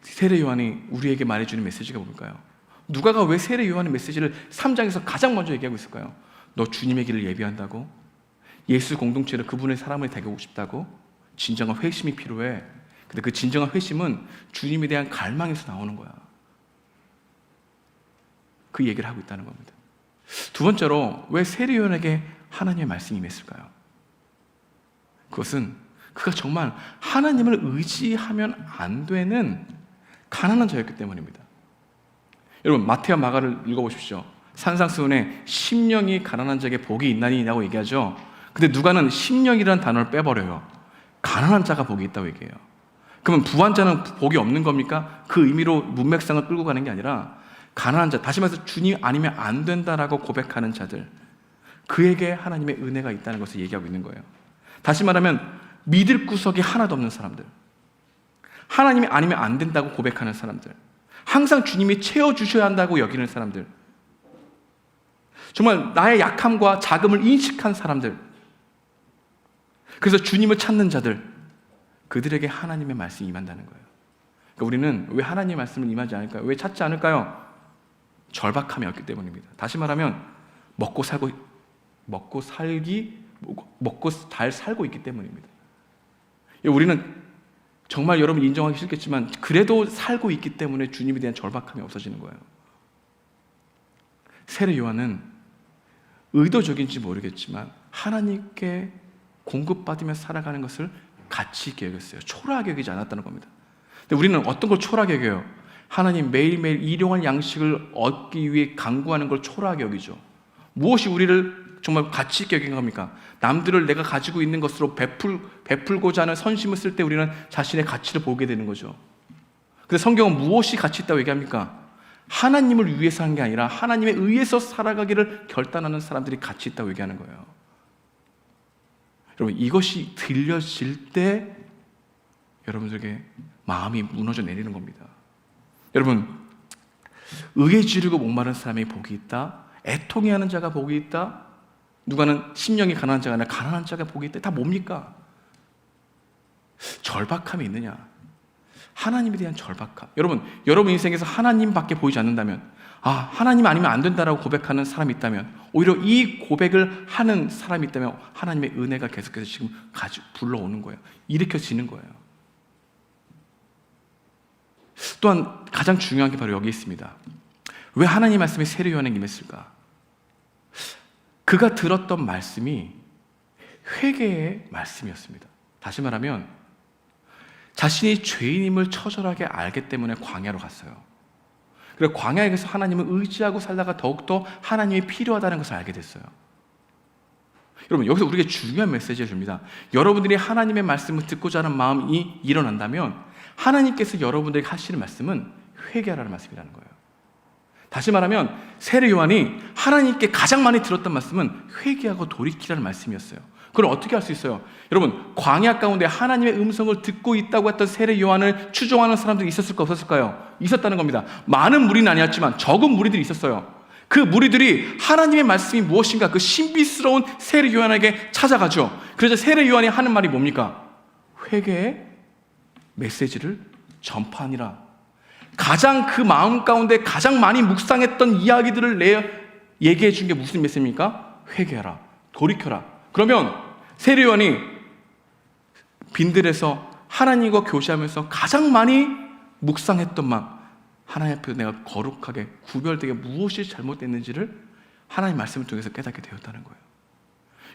세례 요한이 우리에게 말해주는 메시지가 뭘까요? 누가가 왜 세례 요한의 메시지를 3장에서 가장 먼저 얘기하고 있을까요? 너 주님의 길을 예비한다고? 예수 공동체를 그분의 사람을 되고 싶다고? 진정한 회심이 필요해. 근데 그 진정한 회심은 주님에 대한 갈망에서 나오는 거야. 그 얘기를 하고 있다는 겁니다. 두 번째로 왜 세례 요한에게 하나님의 말씀이 임했을까요? 그것은 그가 정말 하나님을 의지하면 안 되는 가난한 자였기 때문입니다. 여러분, 마태와 마가를 읽어보십시오. 산상수훈에 심령이 가난한 자에게 복이 있나니 라고 얘기하죠. 근데 누가는 심령이라는 단어를 빼버려요. 가난한 자가 복이 있다고 얘기해요. 그러면 부한 자는 복이 없는 겁니까? 그 의미로 문맥상을 끌고 가는 게 아니라 가난한 자, 다시 말해서 주님 아니면 안 된다라고 고백하는 자들, 그에게 하나님의 은혜가 있다는 것을 얘기하고 있는 거예요. 다시 말하면 믿을 구석이 하나도 없는 사람들, 하나님이 아니면 안 된다고 고백하는 사람들, 항상 주님이 채워주셔야 한다고 여기는 사람들, 정말 나의 약함과 자금을 인식한 사람들, 그래서 주님을 찾는 자들, 그들에게 하나님의 말씀이 임한다는 거예요. 그러니까 우리는 왜 하나님의 말씀을 임하지 않을까요? 왜 찾지 않을까요? 절박함이 없기 때문입니다. 다시 말하면 먹고 잘 살고 있기 때문입니다. 우리는 정말 여러분 인정하기 싫겠지만 그래도 살고 있기 때문에 주님에 대한 절박함이 없어지는 거예요. 세례 요한은 의도적인지 모르겠지만 하나님께 공급받으며 살아가는 것을 가치 있게 여겼어요. 초라하게 여기지 않았다는 겁니다. 근데 우리는 어떤 걸 초라하게 여겨요? 하나님 매일매일 일용할 양식을 얻기 위해 강구하는 걸 초라하게 여기죠. 무엇이 우리를 정말 가치 있게 여긴 겁니까? 남들을 내가 가지고 있는 것으로 베풀고자 하는 선심을 쓸 때 우리는 자신의 가치를 보게 되는 거죠. 그래서 성경은 무엇이 가치 있다고 얘기합니까? 하나님을 위해서 한 게 아니라 하나님에 의해서 살아가기를 결단하는 사람들이 가치 있다고 얘기하는 거예요. 여러분, 이것이 들려질 때 여러분들에게 마음이 무너져 내리는 겁니다. 여러분, 의에 지르고 목마른 사람이 복이 있다, 애통해하는 자가 복이 있다, 누가는 심령이 가난한 자가 아니라 가난한 자가 복이 있다. 다 뭡니까? 절박함이 있느냐? 하나님에 대한 절박함. 여러분 인생에서 하나님밖에 보이지 않는다면, 하나님 아니면 안 된다라고 고백하는 사람이 있다면, 오히려 이 고백을 하는 사람이 있다면 하나님의 은혜가 계속해서 지금 불러오는 거예요. 일으켜지는 거예요. 또한 가장 중요한 게 바로 여기 있습니다. 왜 하나님 말씀이 세례 요한에게 임했을까? 그가 들었던 말씀이 회개의 말씀이었습니다. 다시 말하면 자신이 죄인임을 처절하게 알기 때문에 광야로 갔어요. 그리고 광야에서 하나님을 의지하고 살다가 더욱더 하나님이 필요하다는 것을 알게 됐어요. 여러분, 여기서 우리에게 중요한 메시지를 줍니다. 여러분들이 하나님의 말씀을 듣고자 하는 마음이 일어난다면 하나님께서 여러분들에게 하시는 말씀은 회개하라는 말씀이라는 거예요. 다시 말하면 세례 요한이 하나님께 가장 많이 들었던 말씀은 회개하고 돌이키라는 말씀이었어요. 그걸 어떻게 할 수 있어요? 여러분, 광야 가운데 하나님의 음성을 듣고 있다고 했던 세례 요한을 추종하는 사람들이 있었을까 없었을까요? 있었다는 겁니다. 많은 무리는 아니었지만 적은 무리들이 있었어요. 그 무리들이 하나님의 말씀이 무엇인가 그 신비스러운 세례 요한에게 찾아가죠. 그래서 세례 요한이 하는 말이 뭡니까? 회개의 메시지를 전파하니라. 가장 그 마음 가운데 가장 많이 묵상했던 이야기들을 얘기해 준 게 무슨 메시지입니까? 회개하라, 돌이켜라. 그러면 세례 요한이 빈들에서 하나님과 교제하면서 가장 많이 묵상했던 마음, 하나님 앞에 내가 거룩하게 구별되게 무엇이 잘못됐는지를 하나님의 말씀을 통해서 깨닫게 되었다는 거예요.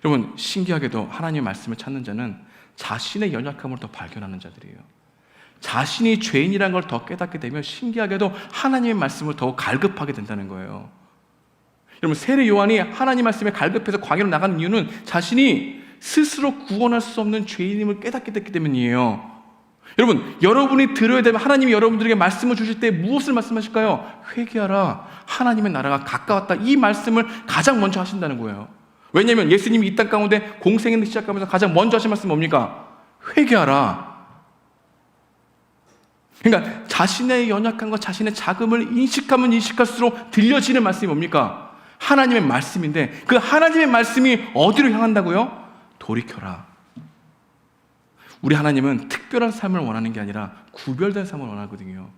여러분, 신기하게도 하나님의 말씀을 찾는 자는 자신의 연약함을 더 발견하는 자들이에요. 자신이 죄인이라는 걸 더 깨닫게 되면 신기하게도 하나님의 말씀을 더욱 갈급하게 된다는 거예요. 여러분, 세례 요한이 하나님 말씀에 갈급해서 광야로 나가는 이유는 자신이 스스로 구원할 수 없는 죄인임을 깨닫게 됐기 때문이에요. 여러분, 여러분이 들어야 되면 하나님이 여러분들에게 말씀을 주실 때 무엇을 말씀하실까요? 회개하라, 하나님의 나라가 가까웠다. 이 말씀을 가장 먼저 하신다는 거예요. 왜냐하면 예수님이 이 땅 가운데 공생애를 시작하면서 가장 먼저 하신 말씀은 뭡니까? 회개하라. 그러니까 자신의 연약함과 자신의 자금을 인식하면 인식할수록 들려지는 말씀이 뭡니까? 하나님의 말씀인데 그 하나님의 말씀이 어디로 향한다고요? 돌이켜라. 우리 하나님은 특별한 삶을 원하는 게 아니라 구별된 삶을 원하거든요.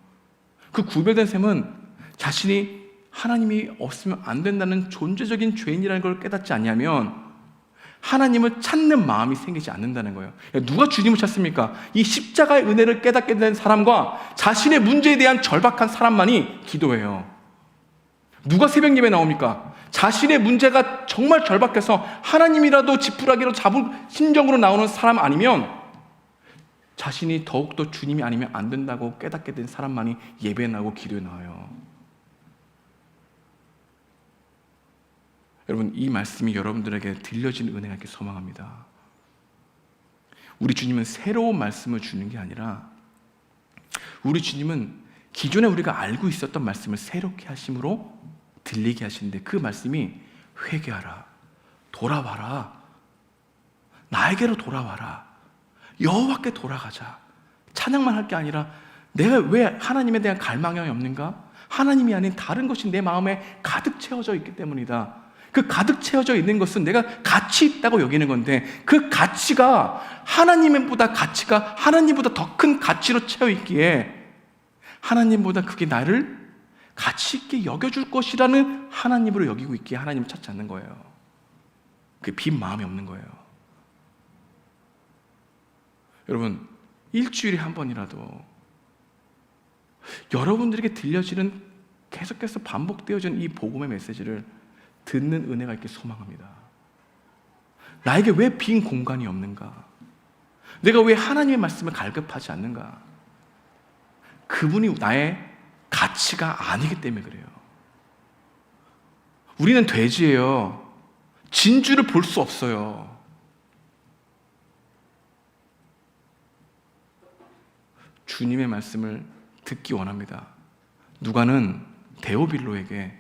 그 구별된 삶은 자신이 하나님이 없으면 안 된다는 존재적인 죄인이라는 걸 깨닫지 않냐면 하나님을 찾는 마음이 생기지 않는다는 거예요. 누가 주님을 찾습니까? 이 십자가의 은혜를 깨닫게 된 사람과 자신의 문제에 대한 절박한 사람만이 기도해요. 누가 새벽 예배에 나옵니까? 자신의 문제가 정말 절박해서 하나님이라도 지푸라기로 잡을 심정으로 나오는 사람 아니면 자신이 더욱더 주님이 아니면 안 된다고 깨닫게 된 사람만이 예배에 나오고 기도에 나와요. 여러분, 이 말씀이 여러분들에게 들려진 은혜가 있길 소망합니다. 우리 주님은 새로운 말씀을 주는 게 아니라 우리 주님은 기존에 우리가 알고 있었던 말씀을 새롭게 하심으로 들리게 하시는데, 그 말씀이 회개하라, 돌아와라, 나에게로 돌아와라, 여호와께 돌아가자. 찬양만 할 게 아니라 내가 왜 하나님에 대한 갈망이 없는가? 하나님이 아닌 다른 것이 내 마음에 가득 채워져 있기 때문이다. 그 가득 채워져 있는 것은 내가 가치 있다고 여기는 건데, 그 가치가 하나님보다 더 큰 가치로 채워 있기에 하나님보다 그게 나를 가치 있게 여겨줄 것이라는 하나님으로 여기고 있기에 하나님을 찾지 않는 거예요. 그게 빈 마음이 없는 거예요. 여러분, 일주일에 한 번이라도 여러분들에게 들려지는, 계속해서 반복되어지는 이 복음의 메시지를 듣는 은혜가 있길 소망합니다. 나에게 왜 빈 공간이 없는가? 내가 왜 하나님의 말씀을 갈급하지 않는가? 그분이 나의 가치가 아니기 때문에 그래요. 우리는 돼지예요. 진주를 볼 수 없어요. 주님의 말씀을 듣기 원합니다. 누가는 데오빌로에게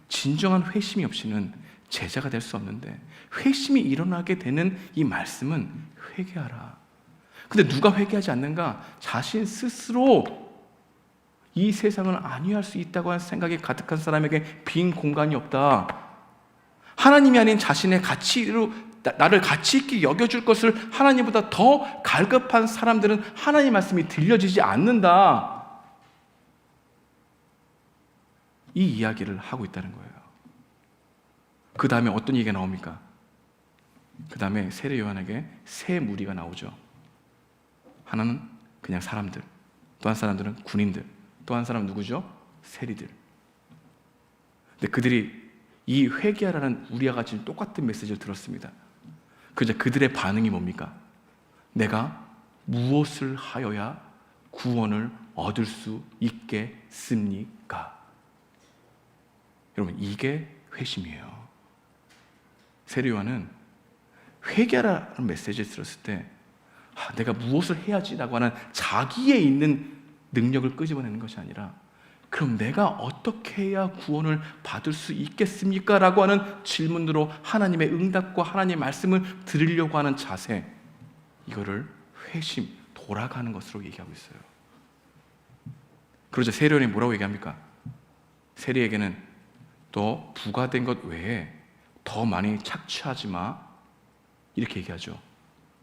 진정한 회심이 없이는 제자가 될 수 없는데, 회심이 일어나게 되는 이 말씀은 회개하라. 근데 누가 회개하지 않는가? 자신 스스로 이 세상을 안위할 수 있다고 하는 생각이 가득한 사람에게 빈 공간이 없다. 하나님이 아닌 자신의 가치로 나를 가치 있게 여겨줄 것을 하나님보다 더 갈급한 사람들은 하나님 말씀이 들려지지 않는다. 이 이야기를 하고 있다는 거예요. 그 다음에 어떤 얘기가 나옵니까? 그 다음에 세례 요한에게 세 무리가 나오죠. 하나는 그냥 사람들, 또 한 사람들은 군인들, 또 한 사람은 누구죠? 세리들. 근데 그들이 이 회개하라는 우리와 같이 똑같은 메시지를 들었습니다. 그저 그들의 반응이 뭡니까? 내가 무엇을 하여야 구원을 얻을 수 있겠습니까? 여러분, 이게 회심이에요. 세례 요한은 회개하라는 메시지를 들었을 때 내가 무엇을 해야지라고 하는 자기에 있는 능력을 끄집어내는 것이 아니라, 그럼 내가 어떻게 해야 구원을 받을 수 있겠습니까? 라고 하는 질문으로 하나님의 응답과 하나님의 말씀을 들으려고 하는 자세, 이거를 회심, 돌아가는 것으로 얘기하고 있어요. 그러자 세례요한이 뭐라고 얘기합니까? 세리에게는 또 부과된 것 외에 더 많이 착취하지 마, 이렇게 얘기하죠.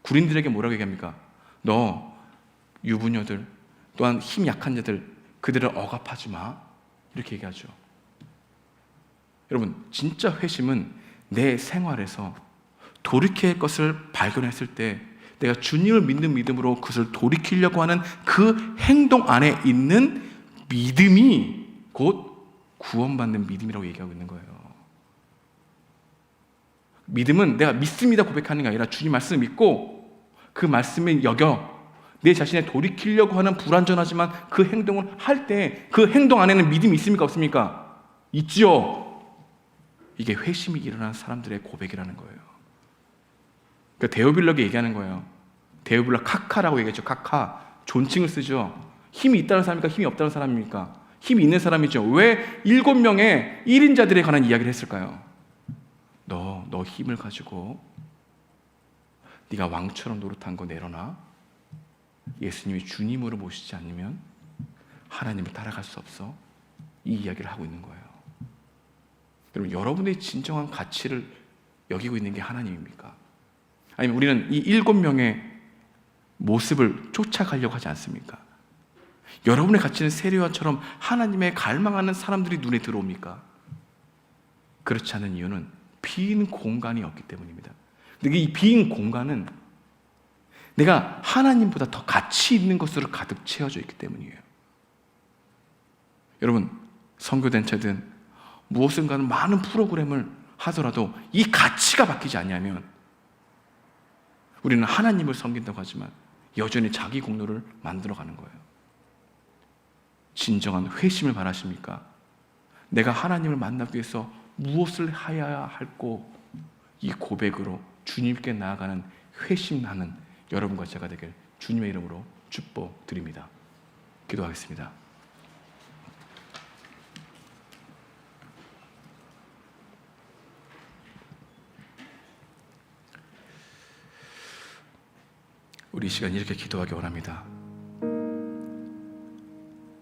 군인들에게 뭐라고 얘기합니까? 너 유부녀들, 또한 힘 약한 자들, 그들을 억압하지 마, 이렇게 얘기하죠. 여러분, 진짜 회심은 내 생활에서 돌이킬 것을 발견했을 때 내가 주님을 믿는 믿음으로 그것을 돌이키려고 하는 그 행동 안에 있는 믿음이 곧 구원받는 믿음이라고 얘기하고 있는 거예요. 믿음은 내가 믿습니다 고백하는 게 아니라 주님 말씀을 믿고 그 말씀을 여겨 내 자신에 돌이키려고 하는 불완전하지만 그 행동을 할 때 그 행동 안에는 믿음이 있습니까 없습니까? 있지요. 이게 회심이 일어나는 사람들의 고백이라는 거예요. 그러니까 데오빌로에게 얘기하는 거예요. 데오빌로 카카라고 얘기했죠. 카카, 존칭을 쓰죠. 힘이 있다는 사람입니까? 힘이 없다는 사람입니까? 힘이 있는 사람이죠. 왜 7명의 1인자들에 관한 이야기를 했을까요? 너 힘을 가지고 네가 왕처럼 노릇한 거 내려놔. 예수님이 주님으로 모시지 않으면 하나님을 따라갈 수 없어. 이 이야기를 하고 있는 거예요. 여러분, 여러분의 진정한 가치를 여기고 있는 게 하나님입니까? 아니면 우리는 이 7명의 모습을 쫓아가려고 하지 않습니까? 여러분의 가치는 세례요한처럼 하나님의 갈망하는 사람들이 눈에 들어옵니까? 그렇지 않은 이유는 빈 공간이 없기 때문입니다. 근데 이 빈 공간은 내가 하나님보다 더 가치 있는 것으로 가득 채워져 있기 때문이에요. 여러분, 선교단체든 무엇인가는 많은 프로그램을 하더라도 이 가치가 바뀌지 않냐면 우리는 하나님을 섬긴다고 하지만 여전히 자기 공로를 만들어가는 거예요. 진정한 회심을 바라십니까? 내가 하나님을 만나기 위해서 무엇을 해야 할고, 이 고백으로 주님께 나아가는 회심하는 여러분과 제가 되길 주님의 이름으로 축복드립니다. 기도하겠습니다. 우리 이 시간 이렇게 기도하기 원합니다.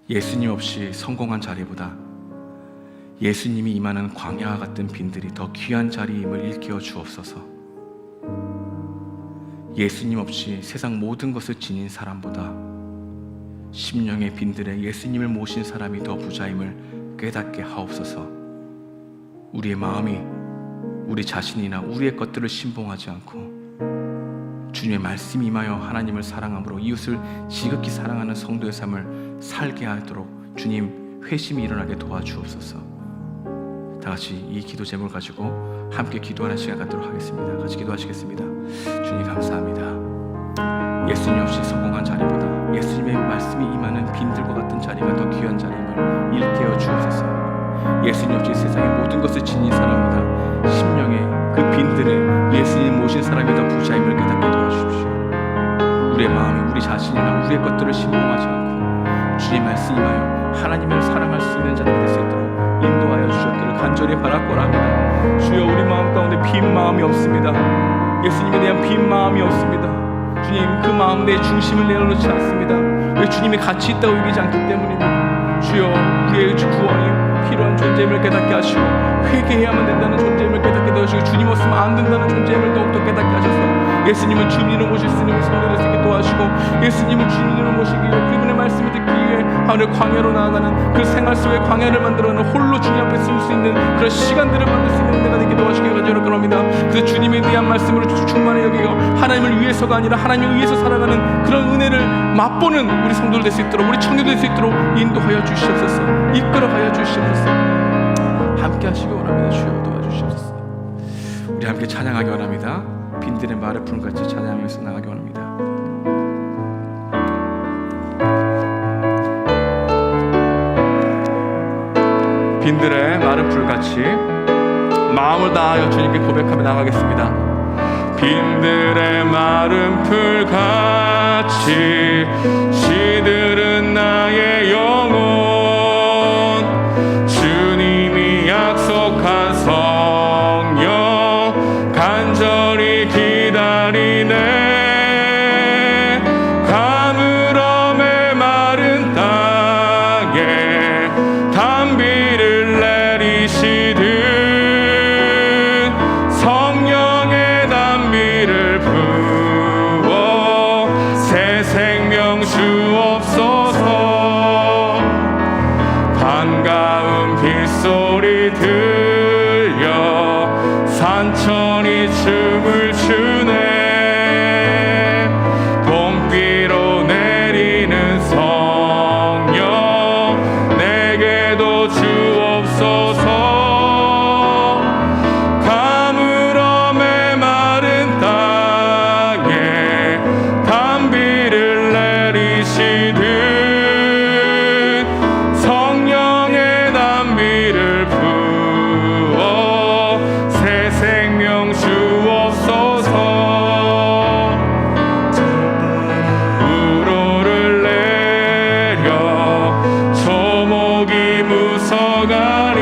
예수님 없이 성공한 자리보다 예수님이 임하는 광야와 같은 빈들이 더 귀한 자리임을 일깨워 주옵소서. 예수님 없이 세상 모든 것을 지닌 사람보다 심령의 빈들에 예수님을 모신 사람이 더 부자임을 깨닫게 하옵소서. 우리의 마음이 우리 자신이나 우리의 것들을 신봉하지 않고 주님의 말씀이 임하여 하나님을 사랑함으로 이웃을 지극히 사랑하는 성도의 삶을 살게 하도록 주님 회심이 일어나게 도와주옵소서. 다 같이 이 기도 제목을 가지고 함께 기도하는 시간 갖도록 하겠습니다. 같이 기도하시겠습니다. 주님 감사합니다. 예수님 없이 성공한 자리보다 예수님의 말씀이 임하는 빈들과 같은 자리가 더 귀한 자리임을 일깨워 주옵소서. 예수님 없이 세상의 모든 것을 지닌 사람보다 심령의 그 빈들에 예수님 모신 사람이 더 부자임을 깨닫게 도와주십시오. 우리의 마음이 우리 자신이나 우리의 것들을 신봉하지 않고 주님 말씀 임하여 하나님을 사랑할 수 있는 자들이 될 수 있도록 인도하여 주셨기를 간절히 바라고자 합니다. 주여, 우리 마음 가운데 빈 마음이 없습니다. 예수님에 대한 빈 마음이 없습니다. 주님, 그 마음 내 중심을 내려놓지 않습니다. 왜 주님이 같이 있다고 여기지 않기 때문입니다. 주여, 우리의 구원이 필요한 존재임을 깨닫게 하시고 회개해야만 된다는 존재임을 깨닫게 하시고 주님 없으면 안 된다는 존재임을 더욱더 깨닫게 하셔서 예수님을 주님으로 모실 수 있는 성도될 수 있게 도와주시고 예수님을 주님으로 모시기 위해 그분의 말씀을 듣기 위해 하늘 광야로 나아가는 그 생활 속의 광야를 만들어내는 홀로 주님 앞에 설 수 있는 그런 시간들을 만들 수 있는 데가 되게 도와주시기 간절히 그럽니다. 그래서 주님에 대한 말씀으로 충만히 여기고 하나님을 위해서가 아니라 하나님을 위해서 살아가는 그런 은혜를 맛보는 우리 성도들 될 수 있도록 우리 청년들 될 수 있도록 인도하여 주시옵소서. 이끌어가여 주시옵소서. 함께 하시기 원합니다. 주여 도와주시옵소서. 우리 함께 찬양하기 원합니다. 빈들의 마른 푸른같이 찬양하면서 나가기 원합니다. 빈들의 마른 풀같이 마음을 다하여 주님께 고백하며 나가겠습니다. 빈들의 마른 풀같이 시들은 나의 영혼 주님이 약속한 성령 간절히 기다리네. 가물음의 마른 땅에 단비를 내리시듯 성령의 단비를 부어 새 생명 주옵소서. 반가운 빗소리 들려 산천이 춤을 추네. 봄비로 내리는 성령 내게도 주옵소서. 가물음의 마른 땅에 단비를 내리시듯 성령의 단비를 부어 새 생명 주옵소서. 우로를 내려 초목이 무서가니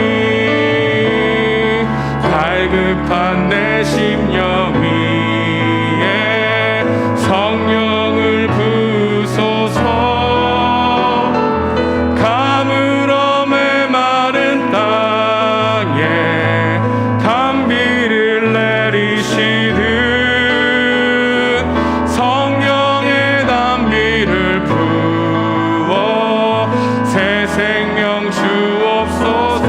갈급한 내 심령 위에 성령을 부소서. 가물음의 마른 땅에 단비를 내리시듯 성령의 단비를 부어 새 생명 주옵소서.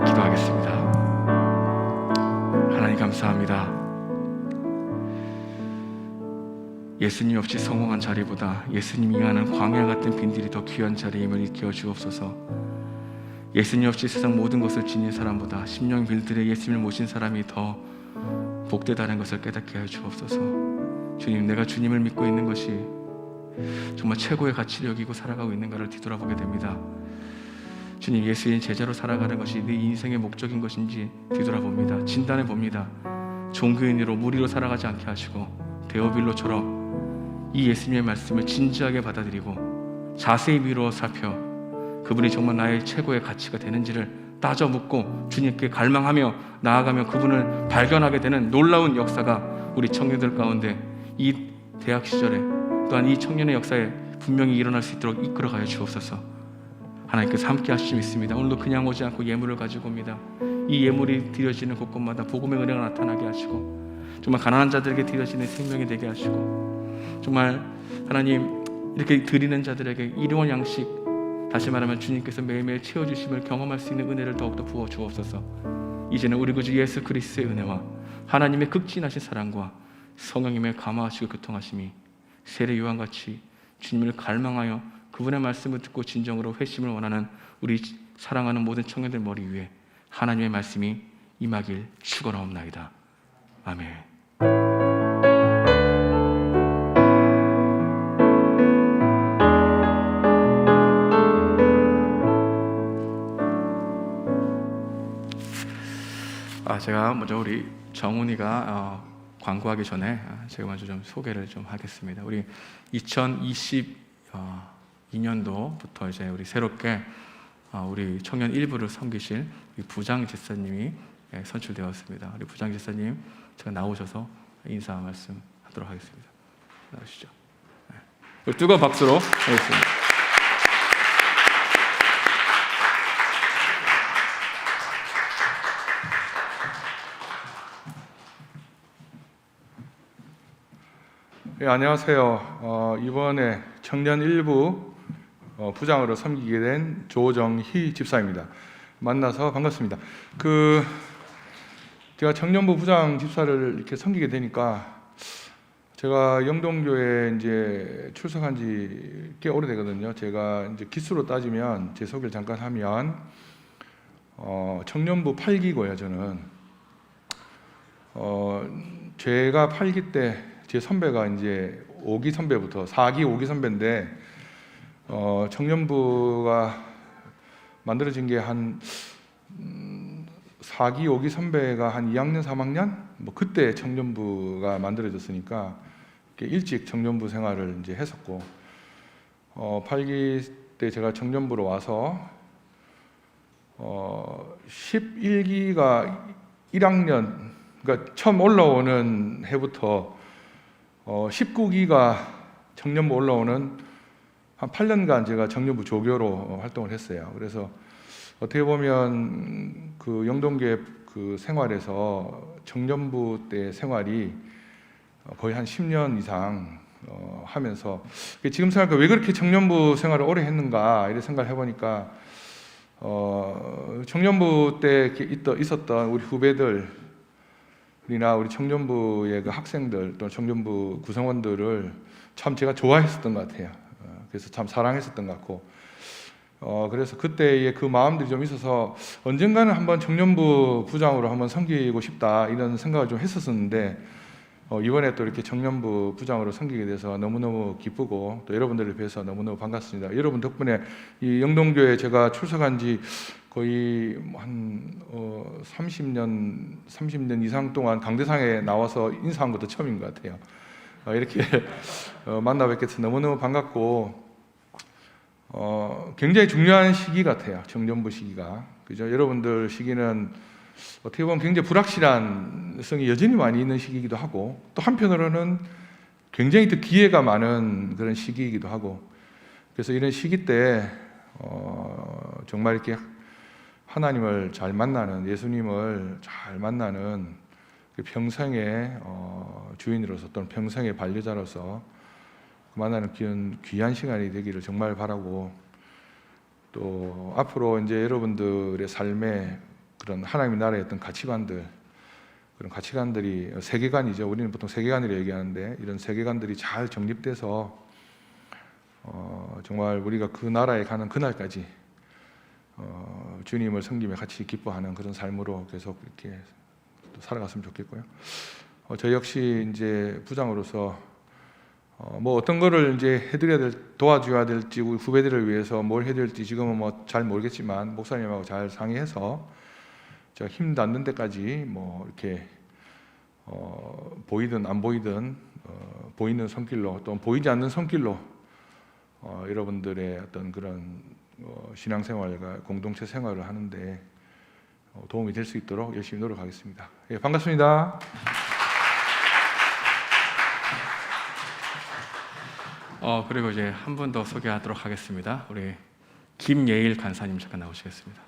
기도하겠습니다. 하나님 감사합니다. 예수님 없이 성공한 자리보다 예수님이 하는 광야 같은 빈들이 더 귀한 자리임을 일깨워 주옵소서. 예수님 없이 세상 모든 것을 지닌 사람보다 심령 빈들에 예수님을 모신 사람이 더 복되다는 것을 깨닫게 하여 주옵소서. 주님, 내가 주님을 믿고 있는 것이 정말 최고의 가치를 여기고 살아가고 있는가를 뒤돌아보게 됩니다. 주님, 예수인 제자로 살아가는 것이 내 인생의 목적인 것인지 뒤돌아봅니다. 진단해 봅니다. 종교인으로 무리로 살아가지 않게 하시고 데오빌로처럼 이 예수님의 말씀을 진지하게 받아들이고 자세히 미루어 살펴 그분이 정말 나의 최고의 가치가 되는지를 따져 묻고 주님께 갈망하며 나아가며 그분을 발견하게 되는 놀라운 역사가 우리 청년들 가운데 이 대학 시절에 또한 이 청년의 역사에 분명히 일어날 수 있도록 이끌어가여 주옵소서. 하나님께서 함께 하실 수 있습니다. 오늘도 그냥 오지 않고 예물을 가지고 옵니다. 이 예물이 드려지는 곳곳마다 복음의 은혜가 나타나게 하시고 정말 가난한 자들에게 드려지는 생명이 되게 하시고 정말 하나님 이렇게 드리는 자들에게 일용할 양식, 다시 말하면 주님께서 매일매일 채워주심을 경험할 수 있는 은혜를 더욱더 부어 주옵소서. 이제는 우리 구주 예수 그리스도의 은혜와 하나님의 극진하신 사랑과 성령님의 감화하시고 교통하심이 세례 요한같이 주님을 갈망하여 그분의 말씀을 듣고 진정으로 회심을 원하는 우리 사랑하는 모든 청년들 머리 위에 하나님의 말씀이 임하길 축원하옵나이다. 아멘. 제가 먼저 우리 정훈이가 광고하기 전에 제가 먼저 좀 소개를 좀 하겠습니다. 우리 2022년도부터 이제 우리 새롭게 우리 청년 일부를 섬기실 우리 부장 집사님이 선출되었습니다. 우리 부장 집사님 제가 나오셔서 인사 말씀하도록 하겠습니다. 나오시죠. 네. 뜨거운 박수로 하겠습니다. 네, 안녕하세요. 이번에 청년 일부 부장으로 섬기게 된 조정희 집사입니다. 만나서 반갑습니다. 제가 청년부 부장 집사를 이렇게 섬기게 되니까 제가 영동교회 이제 출석한 지 꽤 오래되거든요. 제가 이제 기수로 따지면 제 소개를 잠깐 하면 청년부 8기고요. 저는 제가 8기 때 제 선배가 이제 5기 선배부터 4기 5기 선배인데 청년부가 만들어진 게 한 4기 5기 선배가 한 2학년 3학년 뭐 그때 청년부가 만들어졌으니까 일찍 청년부 생활을 이제 했었고 8기 때 제가 청년부로 와서 11기가 1학년 그러니까 처음 올라오는 해부터 19기가 청년부 올라오는 한 8년간 제가 청년부 조교로 활동을 했어요. 그래서 어떻게 보면 그 영동교회 그 생활에서 청년부 때 생활이 거의 한 10년 이상 하면서 지금 생각해 왜 그렇게 청년부 생활을 오래 했는가 이런 생각을 해보니까 청년부 때 있었던 우리 후배들 이나 우리 청년부의 그 학생들 또 청년부 구성원들을 참 제가 좋아했었던 것 같아요. 그래서 참 사랑했었던 것 같고 그래서 그때의 그 마음들이 좀 있어서 언젠가는 한번 청년부 부장으로 한번 섬기고 싶다 이런 생각을 좀 했었었는데 이번에 또 이렇게 청년부 부장으로 섬기게 돼서 너무너무 기쁘고 또 여러분들을 뵈서 너무너무 반갑습니다. 여러분 덕분에 이 영동교회 제가 출석한 지 거의 한 30년 이상 동안 강대상에 나와서 인사한 것도 처음인 것 같아요. 이렇게 만나 뵙게 돼서 너무너무 반갑고 굉장히 중요한 시기 같아요. 청년부 시기가. 그죠? 여러분들 시기는 어떻게 보면 굉장히 불확실한 성이 여전히 많이 있는 시기이기도 하고 또 한편으로는 굉장히 더 기회가 많은 그런 시기이기도 하고 그래서 이런 시기 때 정말 이렇게 하나님을 잘 만나는 예수님을 잘 만나는 평생의 주인으로서 또는 평생의 반려자로서 만나는 귀한 시간이 되기를 정말 바라고 또 앞으로 이제 여러분들의 삶에 그런 하나님의 나라의 어떤 가치관들 그런 가치관들이 세계관이죠. 우리는 보통 세계관이라고 얘기하는데 이런 세계관들이 잘 정립돼서 정말 우리가 그 나라에 가는 그날까지 주님을 섬기며 같이 기뻐하는 그런 삶으로 계속 이렇게 또 살아갔으면 좋겠고요. 저 역시 이제 부장으로서 뭐 어떤 거를 이제 도와줘야 될지 우리 후배들을 위해서 뭘 해야 될지 지금은 뭐 잘 모르겠지만 목사님하고 잘 상의해서 제가 힘 닿는 데까지 뭐 이렇게 보이든 안 보이든 보이는 손길로 또 보이지 않는 손길로 여러분들의 어떤 그런 신앙생활과 공동체 생활을 하는데 도움이 될 수 있도록 열심히 노력하겠습니다. 예, 반갑습니다. 그리고 이제 한 분 더 소개하도록 하겠습니다. 우리 김예일 간사님 잠깐 나오시겠습니다.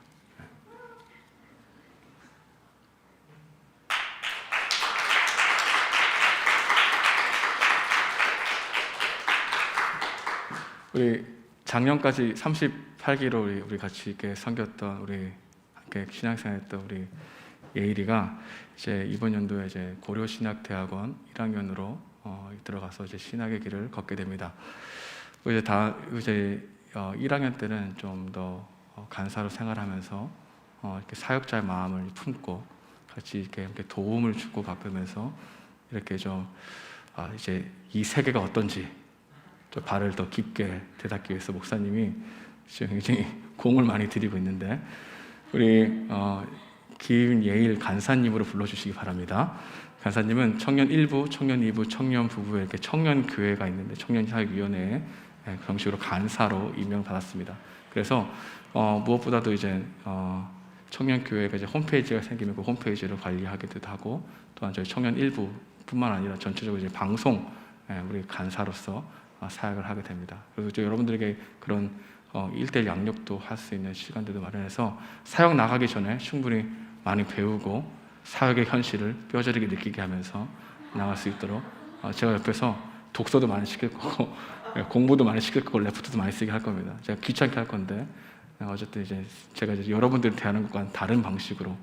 우리 작년까지 38기로 우리 같이 이렇게 섬겼던 우리 함께 신학생활했던 우리 예일이가 이제 이번 연도에 이제 고려신학대학원 1학년으로 들어가서 이제 신학의 길을 걷게 됩니다. 이제 1학년 때는 좀 더 간사로 생활하면서 이렇게 사역자의 마음을 품고 같이 이렇게 함께 도움을 주고 받으면서 이렇게 좀 이제 이 세계가 어떤지 좀 발을 더 깊게 되닫기 위해서 목사님이 지금 굉장히 공을 많이 들이고 있는데 우리 김예일 간사님으로 불러주시기 바랍니다. 간사님은 청년 1부, 청년 2부, 청년 부부에 이렇게 청년 교회가 있는데 청년사역위원회에 정식으로 간사로 임명받았습니다. 그래서 무엇보다도 이제 청년 교회가 이제 홈페이지가 생기면 그 홈페이지를 관리하기도 하고 또한 저희 청년 1부뿐만 아니라 전체적으로 이제 방송 우리 간사로서 사역을 하게 됩니다. 그래서 저 여러분들에게 그런 1대1 양육도 할 수 있는 시간들도 마련해서 사역 나가기 전에 충분히 많이 배우고 사역의 현실을 뼈저리게 느끼게 하면서 나갈 수 있도록 제가 옆에서 독서도 많이 시킬 거고 공부도 많이 시킬 거고 레포트도 많이 쓰게 할 겁니다. 제가 귀찮게 할 건데 어쨌든 이제 제가 이제 여러분들 대하는 것과는 다른 방식으로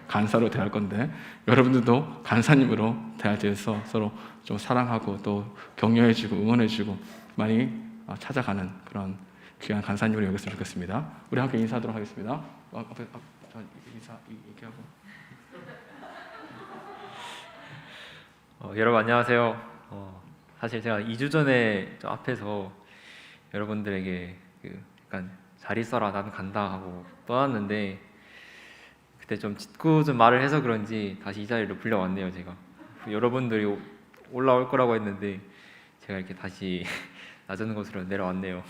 간사로 대할 건데 여러분들도 간사님으로 대할 때에서 서로 좀 사랑하고 또 격려해주고 응원해주고 많이 찾아가는 그런 귀한 간사님으로 여겼으면 좋겠습니다. 우리 함께 인사하도록 하겠습니다. 앞에 인사 얘기하고. 여러분 안녕하세요. 사실 제가 2주 전에 저 앞에서 여러분들에게 약간 잘 있어라 나는 간다 하고 떠났는데 그때 좀 짓궂은 말을 해서 그런지 다시 이 자리로 불려왔네요. 제가 여러분들이 올라올 거라고 했는데 제가 이렇게 다시 낮은 곳으로 내려왔네요.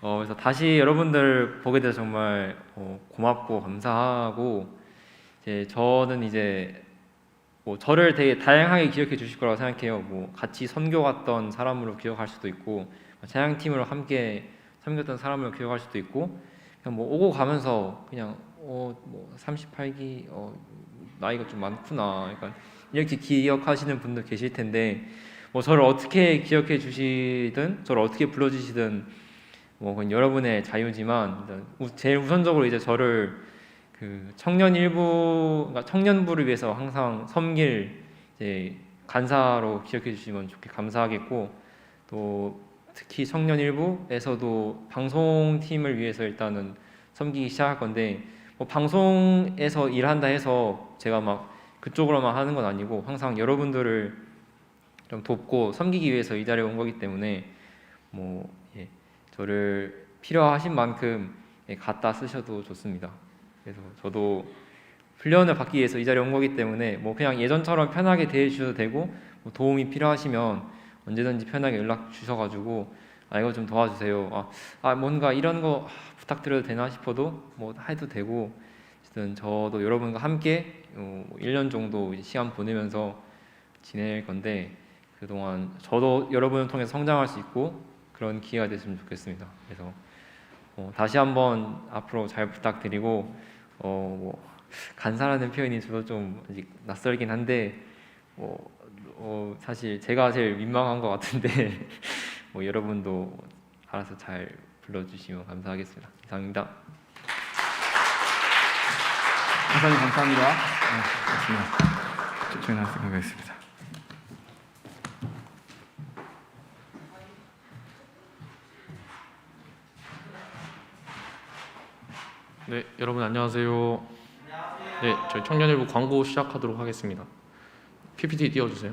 그래서 다시 여러분들 보게 돼서 정말 고맙고 감사하고 저는 이제 저를 되게 다양하게 기억해 주실 거라고 생각해요. 같이 선교 갔던 사람으로 기억할 수도 있고 찬양팀으로 함께 섬겼던 사람으로 기억할 수도 있고 그냥 오고 가면서 그냥 38기 나이가 좀 많구나 약간 이렇게 기억하시는 분도 계실 텐데 저를 어떻게 기억해 주시든 저를 어떻게 불러주시든 그건 여러분의 자유지만 제일 우선적으로 이제 저를 청년 일부, 그러니까 청년부를 위해서 항상 섬길 이제 간사로 기억해 주시면 좋게 감사하겠고 또 특히 청년 일부에서도 방송팀을 위해서 일단은 섬기기 시작할 건데 방송에서 일한다 해서 제가 막 그쪽으로만 하는 건 아니고 항상 여러분들을 좀 돕고 섬기기 위해서 이 자리에 온 거기 때문에 저를 필요하신 만큼 갖다 쓰셔도 좋습니다. 그래서 저도 훈련을 받기 위해서 이 자리에 온 거기 때문에 그냥 예전처럼 편하게 대해 주셔도 되고 도움이 필요하시면 언제든지 편하게 연락 주셔가지고 이거 좀 도와주세요. 뭔가 이런 거 부탁드려도 되나 싶어도 해도 되고 어쨌든 저도 여러분과 함께 1년 정도 시간 보내면서 지낼 건데 그동안 저도 여러분을 통해서 성장할 수 있고 그런 기회가 됐으면 좋겠습니다. 그래서 다시 한번 앞으로 잘 부탁드리고 간사라는 표현이 저도 좀 아직 낯설긴 한데 사실 제가 제일 민망한 것 같은데 여러분도 알아서 잘 불러주시면 감사하겠습니다. 이상입니다. 간사님 감사합니다. 고맙습니다. 저희 나와서 가겠습니다. 네, 여러분 안녕하세요. 네, 저희 청년일부 광고 시작하도록 하겠습니다. PPT 띄워주세요.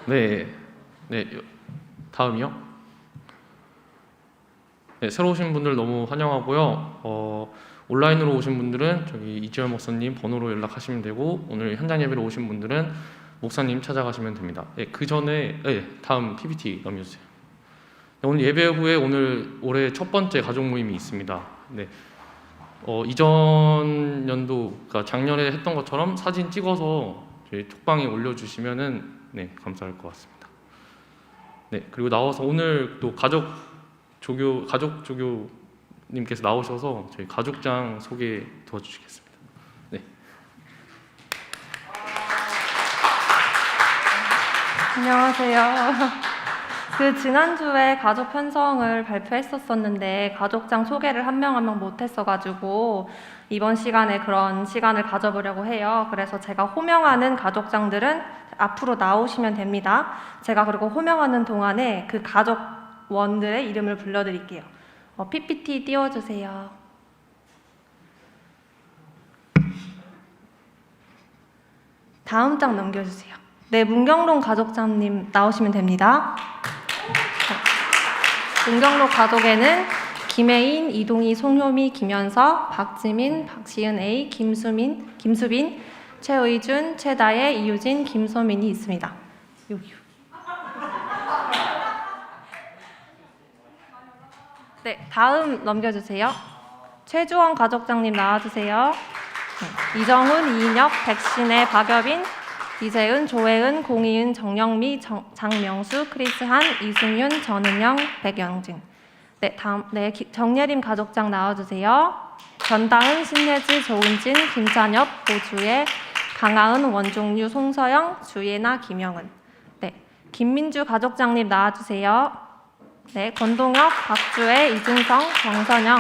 네, 다음이요. 네, 새로 오신 분들 너무 환영하고요. 온라인으로 오신 분들은 저기 이지열 목사님 번호로 연락하시면 되고 오늘 현장 예배로 오신 분들은 목사님 찾아가시면 됩니다. 네, 그 전에 다음 PPT 넘겨주세요. 오늘 예배 후에 올해 첫 번째 가족 모임이 있습니다. 네. 이전 연도, 그러니까 작년에 했던 것처럼 사진 찍어서 저희 톡방에 올려주시면은 네, 감사할 것 같습니다. 네, 그리고 나와서 오늘 또 가족 조교님께서 나오셔서 저희 가족장 소개 도와주시겠습니다. 네. 안녕하세요. 지난주에 가족 편성을 발표했었는데 가족장 소개를 한 명 한 명 못했어가지고 이번 시간에 그런 시간을 가져보려고 해요. 그래서 제가 호명하는 가족장들은 앞으로 나오시면 됩니다. 제가 그리고 호명하는 동안에 그 가족원들의 이름을 불러드릴게요. PPT 띄워주세요. 다음 장 넘겨주세요. 네, 문경록 가족장님 나오시면 됩니다. 문경록 가족에는 김혜인, 이동희, 송효미, 김현서, 박지민, 박시은 A, 김수빈, 최의준, 최다혜, 이유진, 김소민이 있습니다. 여기요. 네, 다음 넘겨주세요. 최주원 가족장님 나와주세요. 네, 이정훈, 이인혁, 백신혜, 박여빈, 이세은, 조혜은, 공희은, 정영미, 장명수, 크리스한, 이승윤, 전은영, 백영진. 네, 다음 정예림 가족장 나와주세요. 전당은, 신예지, 조은진, 김찬엽, 고주혜, 강하은, 원종류, 송서영, 주예나, 김영은. 네, 김민주 가족장님 나와주세요. 네, 권동혁, 박주혜, 이준성, 정선영,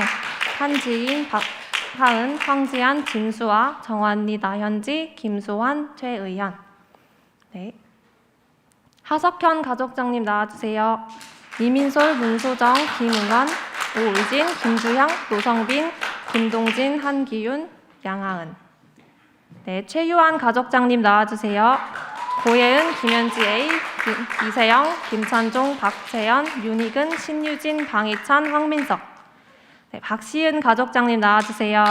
한지인, 박하은, 황지한, 진수아, 정환리, 나현지, 김소환, 최의현. 네, 하석현 가족장님 나와주세요. 이민솔, 문소정, 김은원, 오의진, 김주형, 노성빈, 김동진, 한기윤, 양하은. 네, 최유한 가족장님 나와주세요. 고예은, 김현지 A, 이세영, 김찬종, 박채연, 윤희근, 신유진, 방희찬, 황민석. 네, 박시은 가족장님 나와주세요.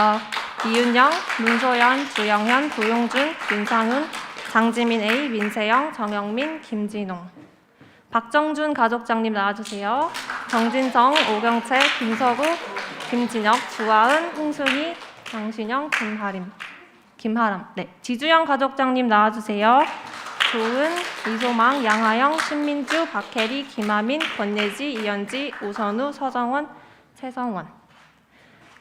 이윤영, 문소연, 주영현, 도용준, 윤상훈, 장지민 A, 민세영, 정영민, 김진웅. 박정준 가족장님 나와주세요. 정진성, 오경채, 김서구, 김진혁, 주하은, 홍순희, 장신영, 김하람. 네, 지주영 가족장님 나와주세요. 조은, 이소망, 양하영, 신민주, 박혜리, 김하민, 권예지, 이현지, 오선우, 서정원, 최성원.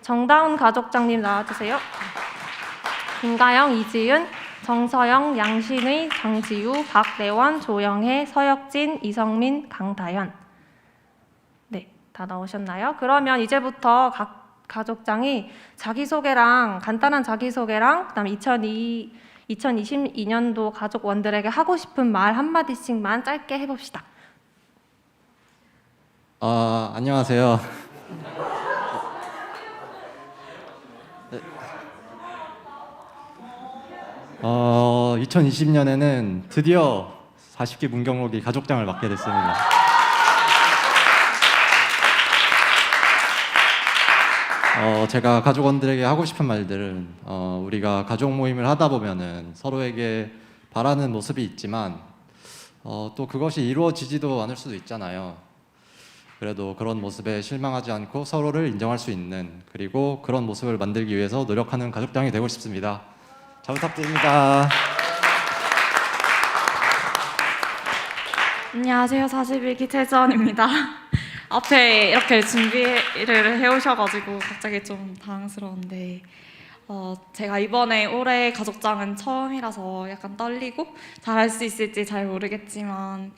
정다운 가족장님 나와주세요. 김가영, 이지은, 정서영, 양신의, 장지우, 박대원, 조영혜, 서혁진, 이성민, 강다현. 네, 다 나오셨나요? 그러면 이제부터 각 가족장이 간단한 자기소개랑 그다음에 2022년도 가족원들에게 하고 싶은 말 한마디씩만 짧게 해봅시다. 안녕하세요. 2020년에는 드디어 40기 문경록이 가족장을 맡게 됐습니다. 제가 가족원들에게 하고 싶은 말들은 우리가 가족 모임을 하다 보면은 서로에게 바라는 모습이 있지만 또 그것이 이루어지지도 않을 수도 있잖아요. 그래도 그런 모습에 실망하지 않고 서로를 인정할 수 있는, 그리고 그런 모습을 만들기 위해서 노력하는 가족장이 되고 싶습니다. 잘 부탁드립니다. 안녕하세요. 41기 최지원입니다. 앞에 이렇게 준비를 해오셔가지고 갑자기 좀 당황스러운데 제가 이번에 올해 가족장은 처음이라서 약간 떨리고 잘할 수 있을지 잘 모르겠지만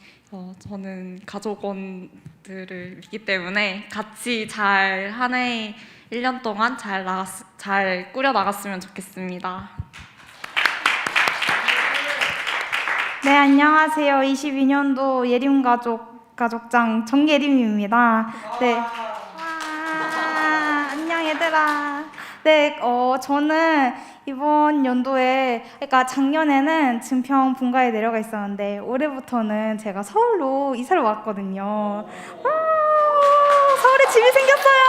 저는 가족원들을 믿기 때문에 같이 잘 한 해 1년 동안 잘 꾸려나갔으면 좋겠습니다. 네, 안녕하세요. 22년도 예림 가족장 정예림입니다. 네. 와, 안녕 얘들아. 네, 저는 이번 연도에, 그러니까 작년에는 증평 본가에 내려가 있었는데 올해부터는 제가 서울로 이사를 왔거든요. 와, 서울에 집이 생겼어요.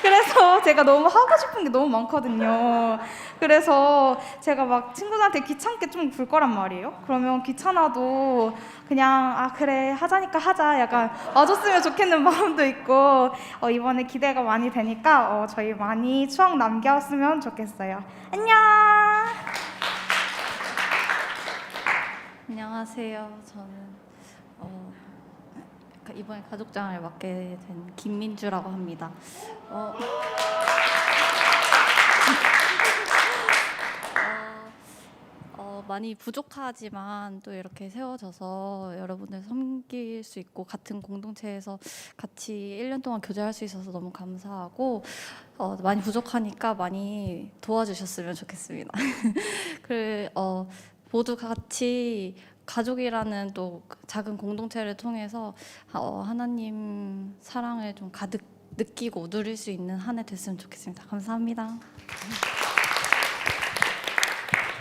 그래서 제가 너무 하고 싶은 게 너무 많거든요. 그래서 제가 막 친구들한테 귀찮게 좀 굴 거란 말이에요. 그러면 귀찮아도 그냥 아 그래 하자니까 하자 약간 와줬으면 좋겠는 마음도 있고 이번에 기대가 많이 되니까 저희 많이 추억 남겼으면 좋겠어요. 안녕. 안녕하세요. 저는 이번에 가족장을 맡게 된 김민주라고 합니다. 많이 부족하지만 또 이렇게 세워져서 여러분들 섬길 수 있고 같은 공동체에서 같이 1년 동안 교제할 수 있어서 너무 감사하고 많이 부족하니까 많이 도와주셨으면 좋겠습니다. 모두 같이 가족이라는 또 작은 공동체를 통해서 하나님 사랑을 좀 가득 느끼고 누릴 수 있는 한 해 됐으면 좋겠습니다. 감사합니다.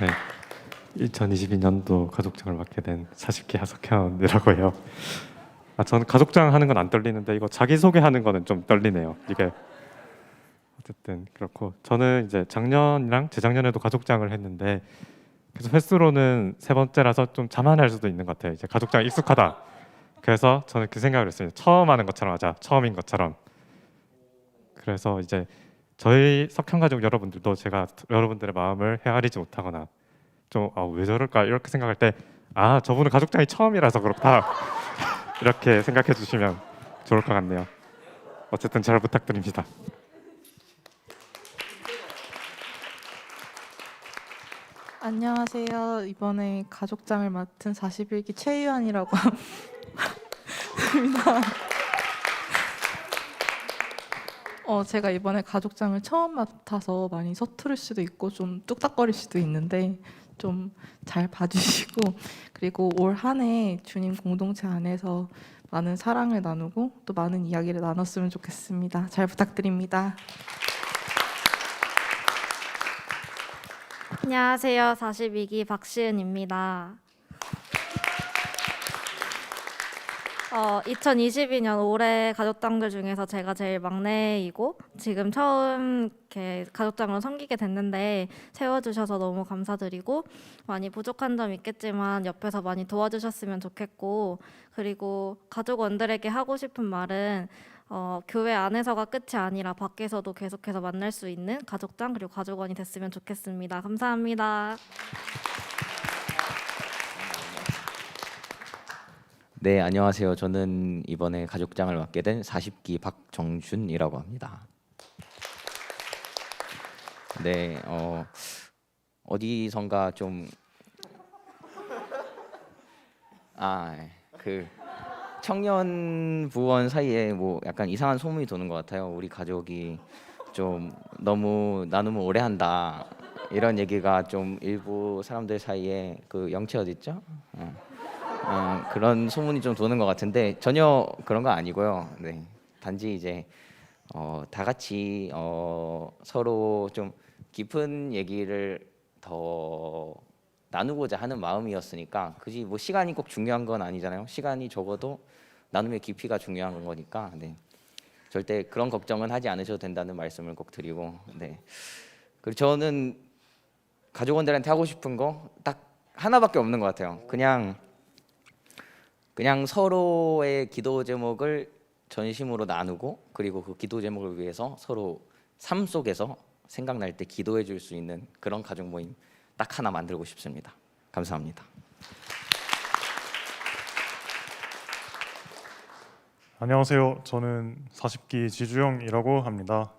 네, 2022년도 가족장을 맡게 된 40기 하석현이라고 해요. 저는 가족장 하는 건 안 떨리는데 이거 자기소개하는 거는 좀 떨리네요. 이게 어쨌든 그렇고 저는 이제 작년이랑 재작년에도 가족장을 했는데 그래서 횟수로는 3번째라서 좀 자만할 수도 있는 것 같아요. 이제 가족장 익숙하다. 그래서 저는 그 생각을 했어요. 처음 하는 것처럼 하자. 처음인 것처럼. 그래서 이제 저희 석현 가족 여러분들도 제가 여러분들의 마음을 헤아리지 못하거나 좀 왜 저럴까 이렇게 생각할 때 저분은 가족장이 처음이라서 그렇다 이렇게 생각해 주시면 좋을 것 같네요. 어쨌든 잘 부탁드립니다. 안녕하세요. 이번에 가족장을 맡은 41기 최유한이라고 합니다. 제가 이번에 가족장을 처음 맡아서 많이 서투를 수도 있고 좀 뚝딱거릴 수도 있는데 좀 잘 봐주시고 그리고 올 한 해 주님 공동체 안에서 많은 사랑을 나누고 또 많은 이야기를 나눴으면 좋겠습니다. 잘 부탁드립니다. 안녕하세요. 42기 박시은입니다. 2022년 올해 가족장들 중에서 제가 제일 막내이고 지금 처음 이렇게 가족장으로 섬기게 됐는데 세워주셔서 너무 감사드리고 많이 부족한 점 있겠지만 옆에서 많이 도와주셨으면 좋겠고 그리고 가족원들에게 하고 싶은 말은 교회 안에서가 끝이 아니라 밖에서도 계속해서 만날 수 있는 가족장 그리고 가족원이 됐으면 좋겠습니다. 감사합니다. 네, 안녕하세요. 저는 이번에 가족장을 맡게 된 40기 박정준이라고 합니다. 네, 어디선가 좀 청년 부원 사이에 뭐 약간 이상한 소문이 도는 것 같아요. 우리 가족이 좀 너무 나눔을 오래 한다 이런 얘기가 좀 일부 사람들 사이에 영채 어디 있죠? 그런 소문이 좀 도는 것 같은데 전혀 그런 거 아니고요. 네, 단지 이제 다 같이 서로 좀 깊은 얘기를 더 나누고자 하는 마음이었으니까 굳이 뭐 시간이 꼭 중요한 건 아니잖아요. 시간이 적어도 나눔의 깊이가 중요한 거니까 네, 절대 그런 걱정은 하지 않으셔도 된다는 말씀을 꼭 드리고 네, 그리고 저는 가족원들한테 하고 싶은 거 딱 하나밖에 없는 것 같아요. 그냥 서로의 기도 제목을 전심으로 나누고 그리고 그 기도 제목을 위해서 서로 삶 속에서 생각날 때 기도해 줄 수 있는 그런 가족 모임 딱 하나 만들고 싶습니다. 감사합니다. 안녕하세요. 저는 40기 지주영이라고 합니다.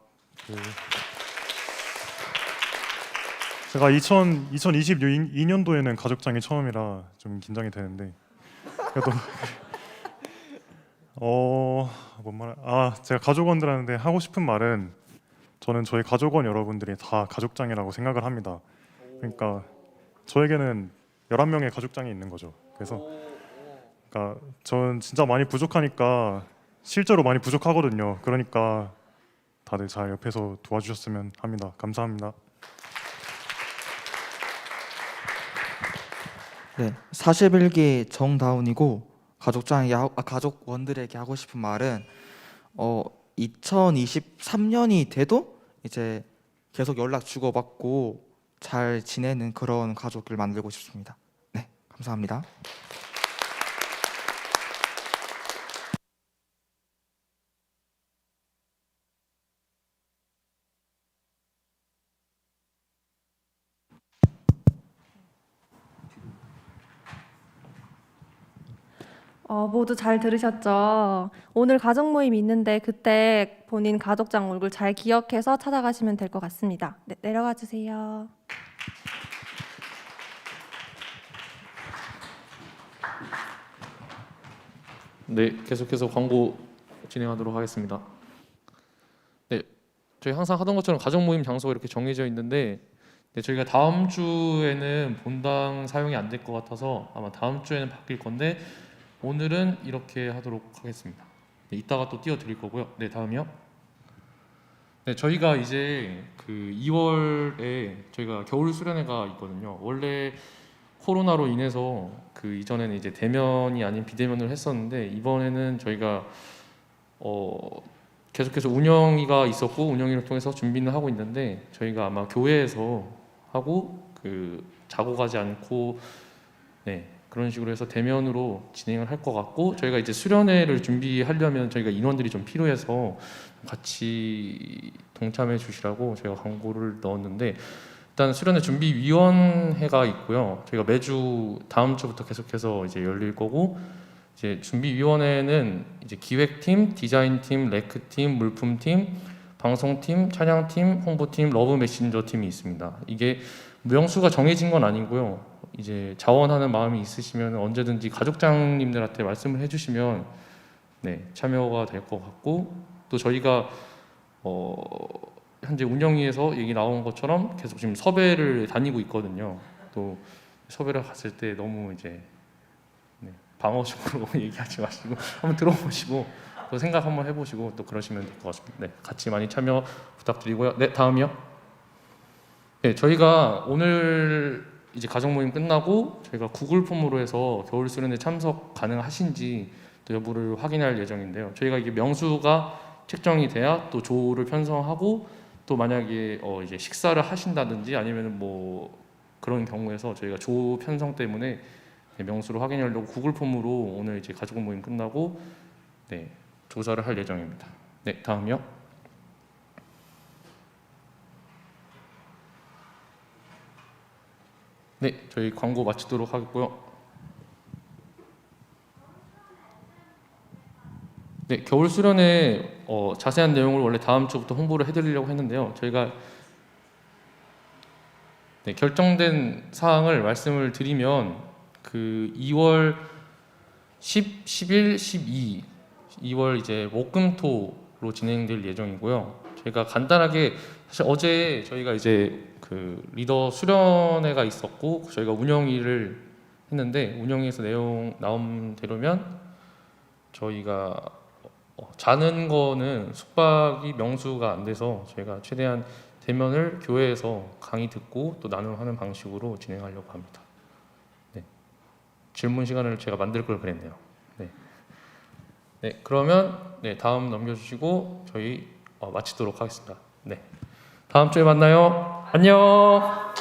제가 2022년도에는 가족장이 처음이라 좀 긴장이 되는데 그래도 제가 가족원들한테 하고 싶은 말은 저는 저희 가족원 여러분들이 다 가족장이라고 생각을 합니다. 그러니까 저에게는 11명의 가족장이 있는 거죠. 그래서 저는 진짜 많이 부족하니까 실제로 많이 부족하거든요. 그러니까 다들 잘 옆에서 도와주셨으면 합니다. 감사합니다. 네, 41기 정다운이고 가족원들에게 하고 싶은 말은 2023년이 돼도 이제 계속 연락 주고받고 잘 지내는 그런 가족을 만들고 싶습니다. 네, 감사합니다. 모두 잘 들으셨죠? 오늘 가족 모임 있는데 그때 본인 가족장 얼굴 잘 기억해서 찾아가시면 될 것 같습니다. 네, 내려가 주세요. 네, 계속해서 광고 진행하도록 하겠습니다. 네, 저희 항상 하던 것처럼 가족 모임 장소가 이렇게 정해져 있는데 네, 저희가 다음 주에는 본당 사용이 안 될 것 같아서 아마 다음 주에는 바뀔 건데 오늘은 이렇게 하도록 하겠습니다. 네, 이따가 또 띄워드릴 거고요. 네, 다음이요. 네, 저희가 이제 그 2월에 저희가 겨울 수련회가 있거든요. 원래 코로나로 인해서 그 이전에는 이제 대면이 아닌 비대면을 했었는데 이번에는 저희가 계속해서 운영위가 있었고 운영위를 통해서 준비는 하고 있는데 저희가 아마 교회에서 하고 그 자고 가지 않고 네, 그런 식으로 해서 대면으로 진행을 할 것 같고 저희가 이제 수련회를 준비하려면 저희가 인원들이 좀 필요해서 같이 동참해 주시라고 저희가 광고를 넣었는데 일단 수련회 준비위원회가 있고요. 저희가 매주 다음 주부터 계속해서 이제 열릴 거고 이제 준비위원회는 이제 기획팀, 디자인팀, 레크팀, 물품팀, 방송팀, 찬양팀, 홍보팀, 러브 메신저 팀이 있습니다. 이게 명수가 정해진 건 아니고요. 이제 자원하는 마음이 있으시면 언제든지 가족장님들한테 말씀을 해주시면 네, 참여가 될 것 같고 또 저희가 현재 운영위에서 얘기 나온 것처럼 계속 지금 섭외를 다니고 있거든요. 또 섭외를 갔을 때 너무 이제 네, 방어식으로 얘기하지 마시고 한번 들어보시고 또 생각 한번 해보시고 또 그러시면 될 것 같습니다. 네, 같이 많이 참여 부탁드리고요. 네, 다음이요. 네, 저희가 오늘 이제 가족 모임 끝나고 저희가 구글 폼으로 해서 겨울 수련회 참석 가능하신지 또 여부를 확인할 예정인데요. 저희가 이게 명수가 책정이 돼야 또 조를 편성하고 또 만약에 이제 식사를 하신다든지 아니면 뭐 그런 경우에서 저희가 조 편성 때문에 명수를 확인하려고 구글 폼으로 오늘 이제 가족 모임 끝나고 네, 조사를 할 예정입니다. 네, 다음이요. 네, 저희 광고 마치도록 하겠고요. 네, 겨울 수련회 자세한 내용을 원래 다음 주부터 홍보를 해드리려고 했는데요. 저희가 네, 결정된 사항을 말씀을 드리면 그 2월 10, 11, 12, 2월 이제 목금토로 진행될 예정이고요. 저희가 간단하게 사실 어제 저희가 이제 그 리더 수련회가 있었고 저희가 운영위를 했는데 운영위에서 내용 나온 대로면 저희가 자는 거는 숙박이 명수가 안 돼서 저희가 최대한 대면을 교회에서 강의 듣고 또 나눔하는 방식으로 진행하려고 합니다. 네. 질문 시간을 제가 만들 걸 그랬네요. 네. 네, 그러면 네, 다음 넘겨주시고 저희 마치도록 하겠습니다. 네. 다음 주에 만나요. 안녕.